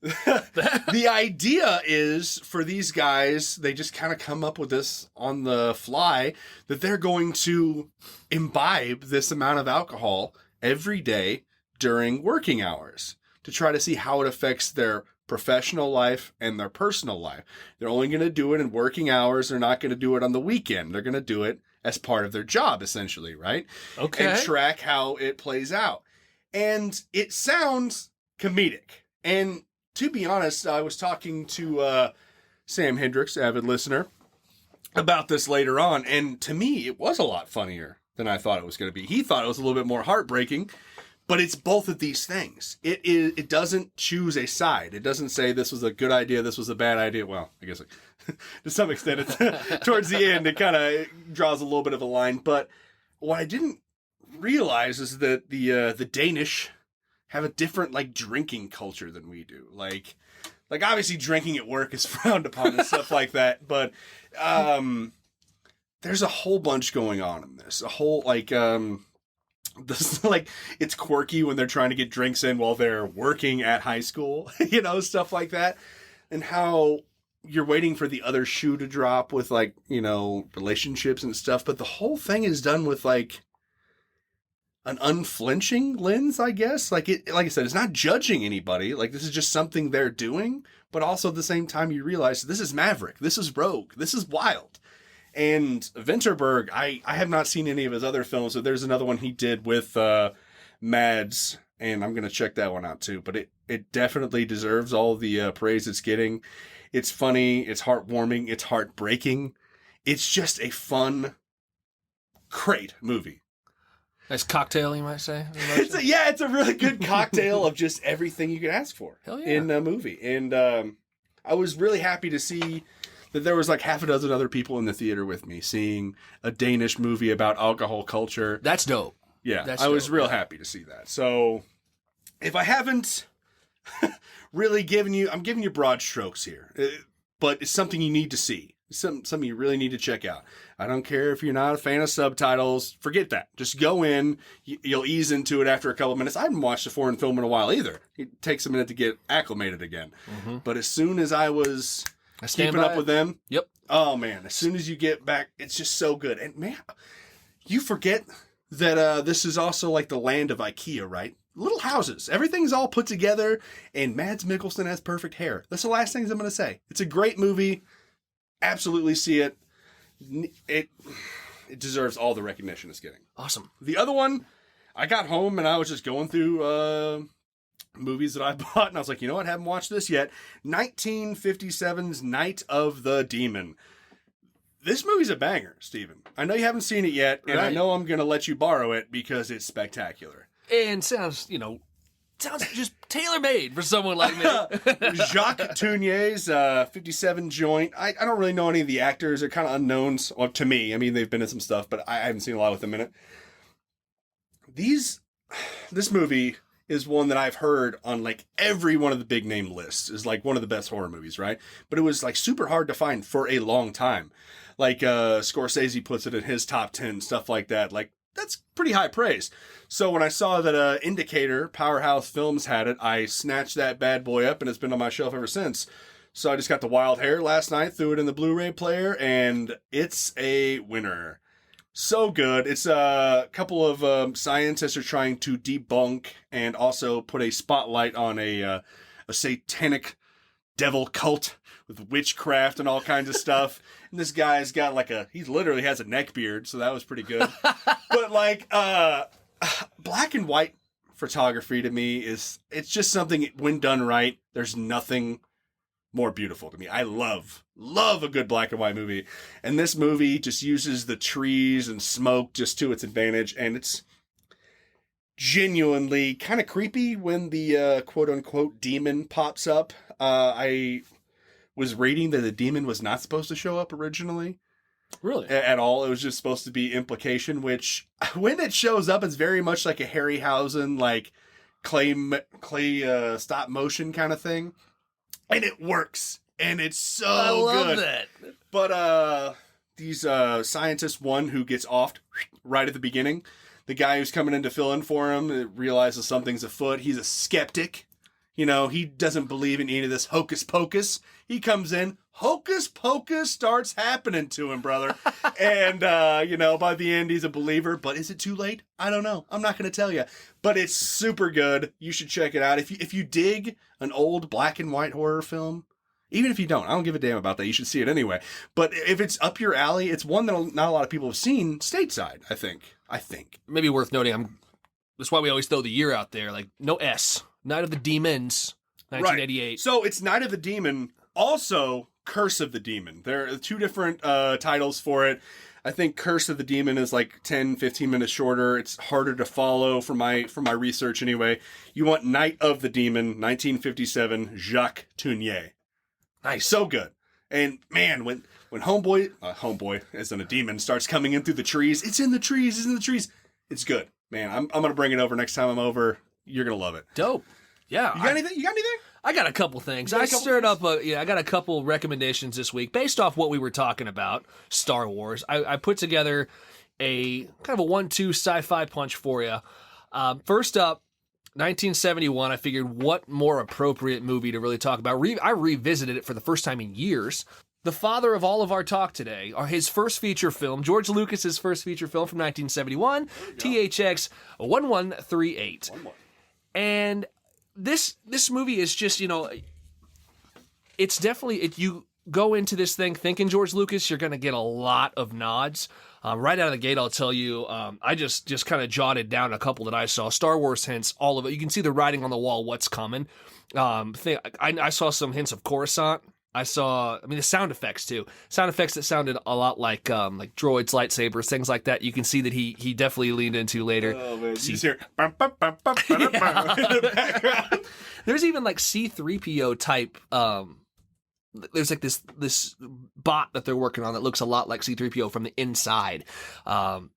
the idea is for these guys, they just kind of come up with this on the fly, that they're going to imbibe this amount of alcohol every day during working hours to try to see how it affects their professional life and their personal life. They're only going to do it in working hours. They're not going to do it on the weekend. They're going to do it as part of their job, essentially, right? Okay. And track how it plays out. And it sounds comedic. And to be honest, I was talking to Sam Hendricks, avid listener, about this later on. And to me, it was a lot funnier than I thought it was going to be. He thought it was a little bit more heartbreaking. But it's both of these things. It doesn't choose a side. It doesn't say this was a good idea, this was a bad idea. Well, I guess to some extent, it's towards the end, it kind of draws a little bit of a line. But what I didn't realize is that the Danish have a different like drinking culture than we do. Like obviously drinking at work is frowned upon and stuff like that. But there's a whole bunch going on in this. A whole this, like, it's quirky when they're trying to get drinks in while they're working at high school, stuff like that. And how you're waiting for the other shoe to drop with, like, relationships and stuff. But the whole thing is done with, like, an unflinching lens, I guess. Like I said, it's not judging anybody. Like, this is just something they're doing. But also at the same time, you realize this is Maverick. This is Rogue. This is wild. And Vinterberg, I have not seen any of his other films, but there's another one he did with Mads, and I'm going to check that one out too. But it definitely deserves all the praise it's getting. It's funny, it's heartwarming, it's heartbreaking. It's just a fun, great movie. Nice cocktail, you might say. It's a really good cocktail of just everything you could ask for in a movie. And I was really happy to see that there was like half a dozen other people in the theater with me seeing a Danish movie about alcohol culture. That's dope. Yeah, I was real happy to see that. So if I haven't really I'm giving you broad strokes here, but it's something you need to see. Something you really need to check out. I don't care if you're not a fan of subtitles. Forget that. Just go in. You'll ease into it after a couple of minutes. I haven't watched a foreign film in a while either. It takes a minute to get acclimated again. Mm-hmm. But as soon as I was keeping up with them, yep. Oh man! As soon as you get back, it's just so good. And man, you forget that this is also like the land of IKEA, right? Little houses. Everything's all put together, and Mads Mikkelsen has perfect hair. That's the last things I'm going to say. It's a great movie. Absolutely see it. It deserves all the recognition it's getting. Awesome. The other one, I got home and I was just going through movies that I bought, and I was like, you know what? I haven't watched this yet. 1957's Night of the Demon. This movie's a banger, Steven. I know you haven't seen it yet, and I know I'm going to let you borrow it because it's spectacular. And sounds just tailor-made for someone like me. Jacques Tournier's 57 joint. I don't really know any of the actors. They're kind of unknowns to me. I mean, they've been in some stuff, but I haven't seen a lot with them in it. This movie is one that I've heard on like every one of the big name lists. Is like one of the best horror movies, right? But it was like super hard to find for a long time. Like Scorsese puts it in his top 10, stuff like that. Like, that's pretty high praise. So when I saw that Indicator, Powerhouse Films had it, I snatched that bad boy up, and it's been on my shelf ever since. So I just got the wild hair last night, threw it in the Blu-ray player, and it's a winner. So good. It's a couple of scientists are trying to debunk and also put a spotlight on a satanic devil cult with witchcraft and all kinds of stuff. And this guy's got he literally has a neck beard, so that was pretty good. But black and white photography to me it's just something, when done right, there's nothing more beautiful to me. I love a good black and white movie. And this movie just uses the trees and smoke just to its advantage. And it's genuinely kind of creepy when the quote unquote demon pops up. I was reading that the demon was not supposed to show up originally. Really? At all. It was just supposed to be implication, which when it shows up, it's very much like a Harryhausen, like clay stop motion kind of thing. And it works. And it's so good. I love that. But these scientists, one who gets offed right at the beginning, the guy who's coming in to fill in for him realizes something's afoot. He's a skeptic. You know, he doesn't believe in any of this hocus pocus. He comes in, hocus pocus starts happening to him, brother. And, by the end, he's a believer. But is it too late? I don't know. I'm not going to tell you. But it's super good. You should check it out. If you dig an old black and white horror film, even if you don't, I don't give a damn about that. You should see it anyway. But if it's up your alley, it's one that not a lot of people have seen stateside, I think. Maybe worth noting, that's why we always throw the year out there. Like, no S. Night of the Demons, 1988. Right. So it's Night of the Demon, also Curse of the Demon. There are two different titles for it. I think Curse of the Demon is like 10, 15 minutes shorter. It's harder to follow for my research anyway. You want Night of the Demon, 1957, Jacques Tournier. Nice. So good. And man, when Homeboy, as in a demon, starts coming in through the trees, it's in the trees. It's good. Man, I'm going to bring it over next time I'm over. You're going to love it. Dope. Yeah. You got anything? I got a couple things. I got a couple recommendations this week based off what we were talking about, Star Wars. I put together a kind of a 1-2 sci-fi punch for you. First up, 1971, I figured what more appropriate movie to really talk about. I revisited it for the first time in years. The father of all of our talk today, his first feature film, George Lucas's first feature film from 1971, THX 1138. And this movie is just, it's definitely, you go into this thing thinking George Lucas, you're going to get a lot of nods. Right out of the gate, I'll tell you, I just kind of jotted down a couple that I saw. Star Wars hints, all of it. You can see the writing on the wall, what's coming. I saw some hints of Coruscant. I saw, the sound effects too. Sound effects that sounded a lot like droids, lightsabers, things like that. You can see that he definitely leaned into later. Oh man, you just hear in the background. There's even like C-3PO type there's like this bot that they're working on that looks a lot like C-3PO from the inside.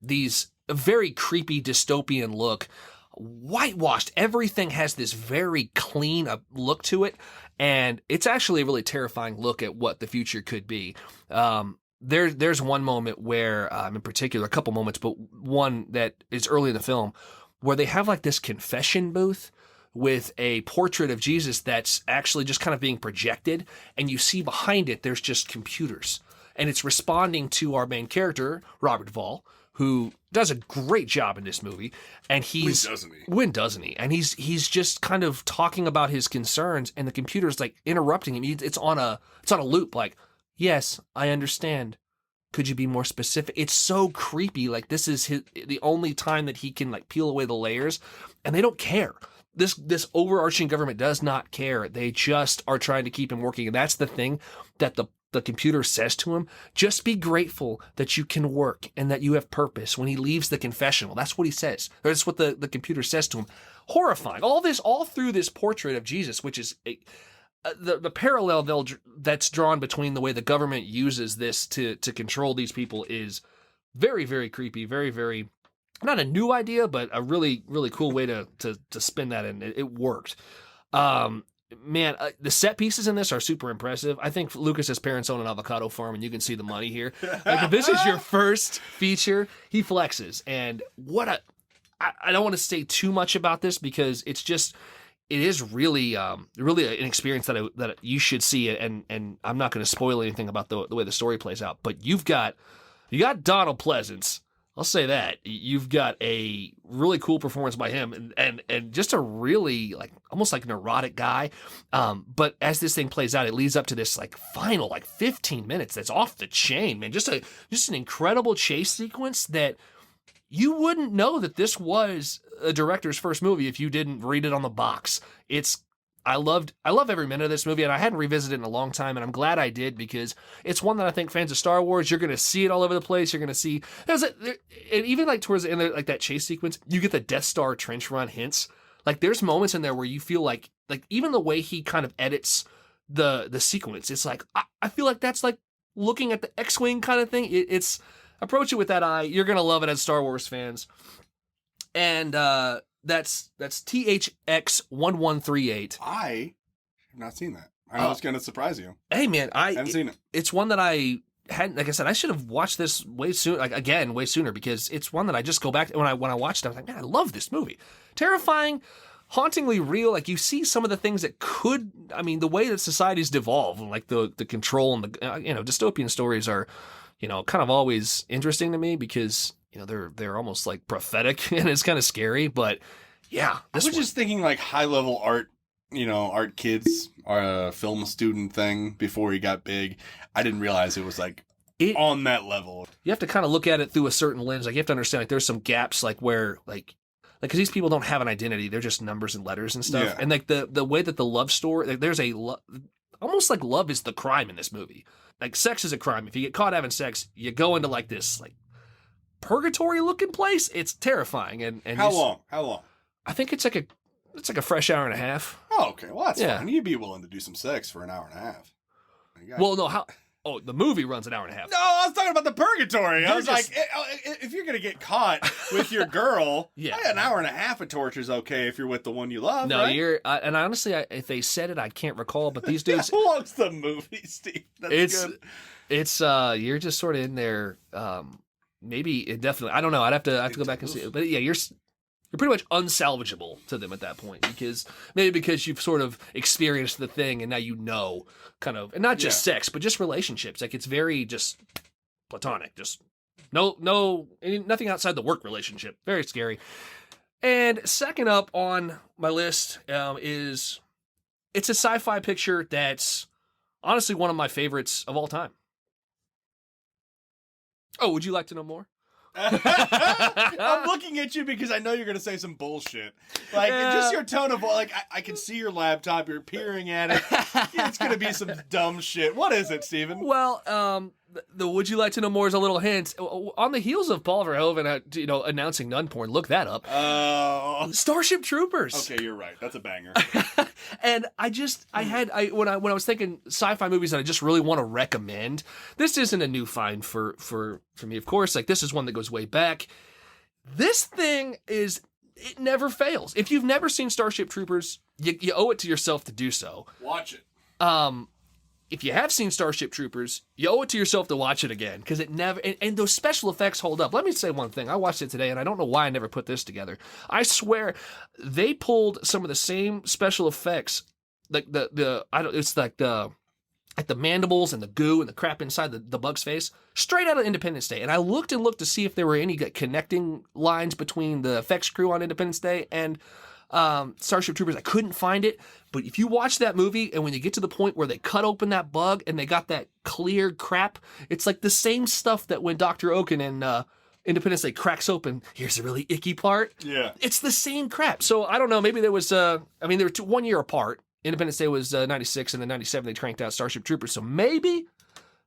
These very creepy dystopian look, whitewashed. Everything has this very clean look to it, and it's actually a really terrifying look at what the future could be. There's one moment where, in particular, a couple moments, but one that is early in the film, where they have like this confession booth with a portrait of Jesus that's actually just kind of being projected, and you see behind it there's just computers, and it's responding to our main character, Robert Duvall, who does a great job in this movie, and when doesn't he? And he's just kind of talking about his concerns, and the computer's like interrupting him. It's on a loop, like, yes, I understand. Could you be more specific? It's so creepy. Like, this is the only time that he can like peel away the layers, and they don't care. This overarching government does not care. They just are trying to keep him working, and that's the thing that the computer says to him. Just be grateful that you can work and that you have purpose. When he leaves the confessional, that's what he says. That's what the computer says to him. Horrifying. All through this portrait of Jesus, which is the parallel that's drawn between the way the government uses this to control these people is very, very creepy. Very, very, not a new idea, but a really, really cool way to spin that, and it worked. Man, the set pieces in this are super impressive. I think Lucas's parents own an avocado farm, and you can see the money here. Like, if this is your first feature, he flexes. And I don't want to say too much about this because it is really really an experience that you should see. And I'm not going to spoil anything about the way the story plays out. But you got Donald Pleasance. I'll say that. You've got a really cool performance by him, and just a really like almost like neurotic guy. But as this thing plays out, it leads up to this like final like 15 minutes that's off the chain, man. Just an incredible chase sequence that you wouldn't know that this was a director's first movie if you didn't read it on the box. I love every minute of this movie, and I hadn't revisited it in a long time, and I'm glad I did because it's one that I think fans of Star Wars, you're going to see it all over the place. You're going to see, and even like towards the end, like that chase sequence, you get the Death Star trench run hints. Like there's moments in there where you feel like even the way he kind of edits the sequence, it's like I feel like that's like looking at the X-wing kind of thing. It's approach it with that eye. You're going to love it as Star Wars fans, and That's THX1138. I have not seen that. I was going to surprise you. Hey man, I haven't seen it. It's one that I hadn't. Like I said, I should have watched this way sooner because it's one that I just go back to, when I watched it. I was like, man, I love this movie. Terrifying, hauntingly real. Like you see some of the things that could. I mean, the way that societies devolve, like the control and the dystopian stories are, kind of always interesting to me because. They're almost like prophetic and it's kind of scary, but yeah. I was just thinking like high level art, art kids or a film student thing before he got big. I didn't realize it was like on that level. You have to kind of look at it through a certain lens. Like you have to understand like there's some gaps like where like because these people don't have an identity. They're just numbers and letters and stuff. Yeah. And like the way that the love story, like there's almost like love is the crime in this movie. Like sex is a crime. If you get caught having sex, you go into like this like purgatory looking place. It's terrifying. And how long? I think it's like a fresh hour and a half. Oh, okay. Well, that's fine. You'd be willing to do some sex for an hour and a half. Well, no, the movie runs an hour and a half. No, I was talking about the purgatory. I was like, if you're going to get caught with your girl, an hour and a half of torture is okay if you're with the one you love, no, right? and honestly, if they said it, I can't recall, but these dudes... How long's the movie, Steve? That's good. It's, you're just sort of in there, maybe indefinitely. I don't know. I'd have to go back and see it. But yeah, you're pretty much unsalvageable to them at that point because you've sort of experienced the thing and now kind of, and not just sex, but just relationships. Like it's very just platonic, just nothing outside the work relationship. Very scary. And second up on my list is it's a sci-fi picture that's honestly one of my favorites of all time. Oh, would you like to know more? I'm looking at you because I know you're going to say some bullshit. Like, just your tone of voice. Like, I can see your laptop. You're peering at it. It's going to be some dumb shit. What is it, Steven? Well, the Would You Like to Know More is a little hint. On the heels of Paul Verhoeven, announcing nun porn, look that up. Starship Troopers. Okay, you're right. That's a banger. And when I was thinking sci-fi movies that I just really want to recommend, this isn't a new find for me, of course. Like, this is one that goes way back. This thing it never fails. If you've never seen Starship Troopers, you owe it to yourself to do so. Watch it. If you have seen Starship Troopers, you owe it to yourself to watch it again, because it never, and those special effects hold up. Let me say one thing. I watched it today, and I don't know why I never put this together. I swear, they pulled some of the same special effects, like it's like the mandibles and the goo and the crap inside the bug's face, straight out of Independence Day. And I looked to see if there were any connecting lines between the effects crew on Independence Day and Starship Troopers. I couldn't find it, but if you watch that movie and when you get to the point where they cut open that bug and they got that clear crap, it's like the same stuff that when Dr. Oaken in Independence Day cracks open, here's the really icky part. Yeah. It's the same crap. So I don't know, maybe there was, they were 1 year apart. Independence Day was 96, and then 97 they cranked out Starship Troopers. So maybe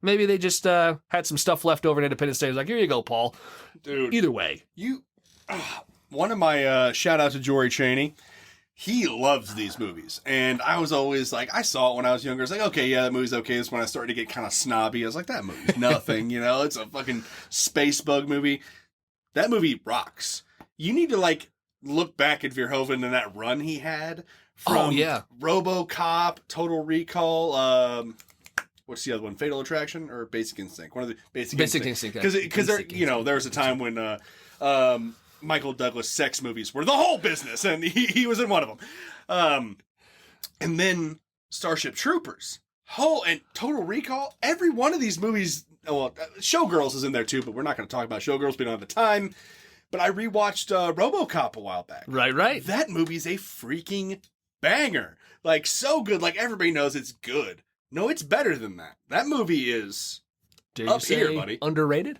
they just had some stuff left over in Independence Day. It was like, here you go, Paul. Dude. Either way. One of my shout out to Jory Chaney. He loves these movies. And I was always like, I saw it when I was younger. I was like, okay, yeah, that movie's okay. That's when I started to get kind of snobby. I was like, that movie's nothing, it's a fucking space bug movie. That movie rocks. You need to look back at Verhoeven and that run he had from RoboCop, Total Recall, what's the other one? Fatal Attraction or Basic Instinct? One of the Basic Instinct. Because there was a time when Michael Douglas sex movies were the whole business, and he was in one of them. And then Starship Troopers, and Total Recall. Every one of these movies. Well, Showgirls is in there too, but we're not going to talk about Showgirls. We don't have the time. But I rewatched RoboCop a while back. Right. That movie's a freaking banger. So good. Everybody knows it's good. No, it's better than that. That movie is up here, buddy. Underrated?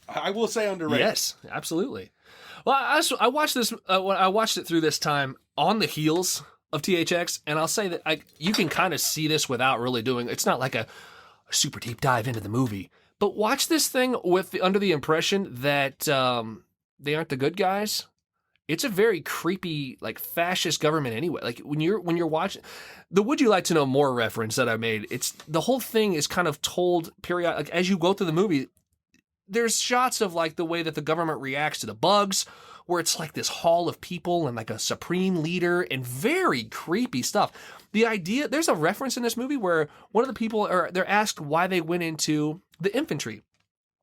I will say underrated. Yes, absolutely. Well, I watched this. I watched it through this time on the heels of THX, and I'll say that you can kind of see this without really doing. It's not like a super deep dive into the movie, but watch this thing under the impression that they aren't the good guys. It's a very creepy, fascist government anyway. When you're watching the "Would You Like to Know More" reference that I made, it's the whole thing is kind of told periodic as you go through the movie. There's shots of the way that the government reacts to the bugs, where it's this hall of people and a supreme leader and very creepy stuff. The idea, there's a reference in this movie where one of the people they're asked why they went into the infantry.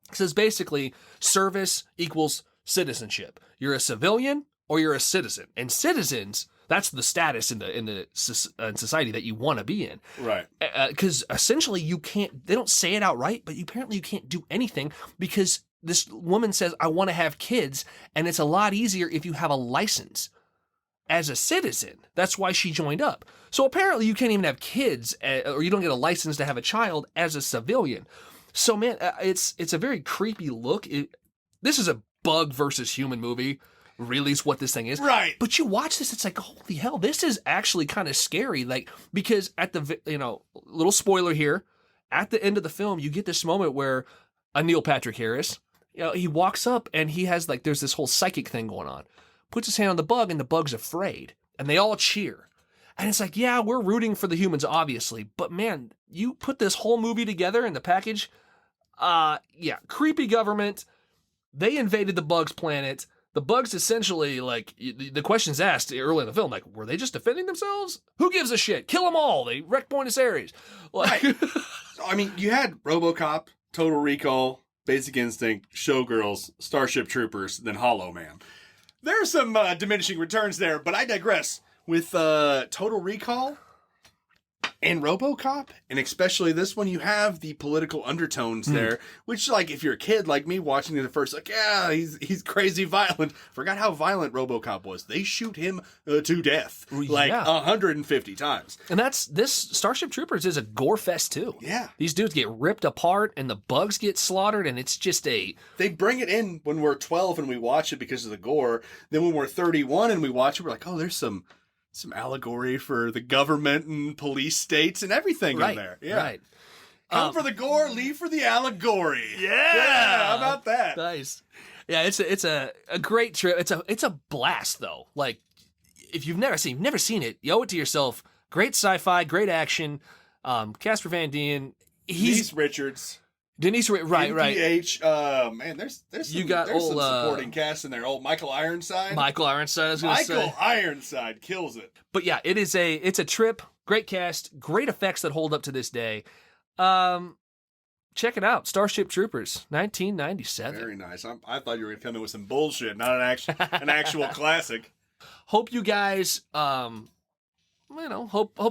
It says basically service equals citizenship. You're a civilian or you're a citizen, and citizens, that's the status in society that you want to be in. Right. Because essentially you can't, they don't say it outright, but apparently you can't do anything because this woman says, I want to have kids, and it's a lot easier if you have a license as a citizen. That's why she joined up. So apparently you can't even have kids, or you don't get a license to have a child as a civilian. So man, it's a very creepy look. This is a bug versus human movie. Really is what this thing is. Right. But you watch this, it's holy hell, this is actually kind of scary. Because at the, little spoiler here, at the end of the film, you get this moment where Neil Patrick Harris, he walks up and he has there's this whole psychic thing going on, puts his hand on the bug and the bug's afraid and they all cheer. And it's yeah, we're rooting for the humans, obviously, but man, you put this whole movie together in the package. Creepy government. They invaded the bug's planet. The bugs essentially, the question's asked early in the film, were they just defending themselves? Who gives a shit? Kill them all. They wrecked Buenos Aires. Right. I mean, you had RoboCop, Total Recall, Basic Instinct, Showgirls, Starship Troopers, then Hollow Man. There's some diminishing returns there, but I digress. With Total Recall and RoboCop, and especially this one, you have the political undertones there, which, if you're a kid like me watching it at first, yeah, he's crazy violent. Forgot how violent RoboCop was. They shoot him to death 150 times. And this Starship Troopers is a gore fest too. Yeah. These dudes get ripped apart and the bugs get slaughtered, and it's just They bring it in when we're 12 and we watch it because of the gore. Then when we're 31 and we watch it, we're like, oh, there's some allegory for the government and police states and everything in there. Yeah. Right. Come for the gore, leave for the allegory. Yeah, how about that? Nice. Yeah, it's a great trip. It's a blast though. Like if you've never seen it, you owe it to yourself. Great sci-fi, great action. Casper Van Dien. Denise Richards. Right. Man, there's You got some old, supporting cast in there. Old Michael Ironside. Michael Ironside, I was gonna say. Michael Ironside kills it. But yeah, it's a trip. Great cast, great effects that hold up to this day. Check it out, Starship Troopers, 1997. Very nice. I thought you were going to come in with some bullshit, not an actual classic. Hope you guys, hope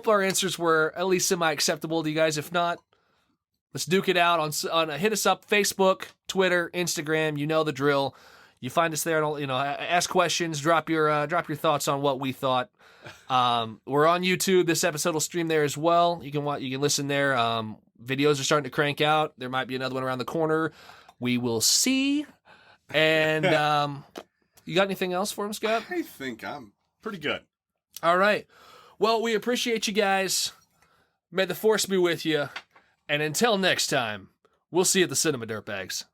our answers were at least semi-acceptable to you guys. If not, let's duke it out on hit us up, Facebook, Twitter, Instagram. You know the drill. You find us there, and ask questions, drop your thoughts on what we thought. We're on YouTube. This episode will stream there as well. You can listen there. Videos are starting to crank out. There might be another one around the corner. We will see. And you got anything else for him, Scott? I think I'm pretty good. All right. Well, we appreciate you guys. May the force be with you. And until next time, we'll see you at the cinema, Dirtbags.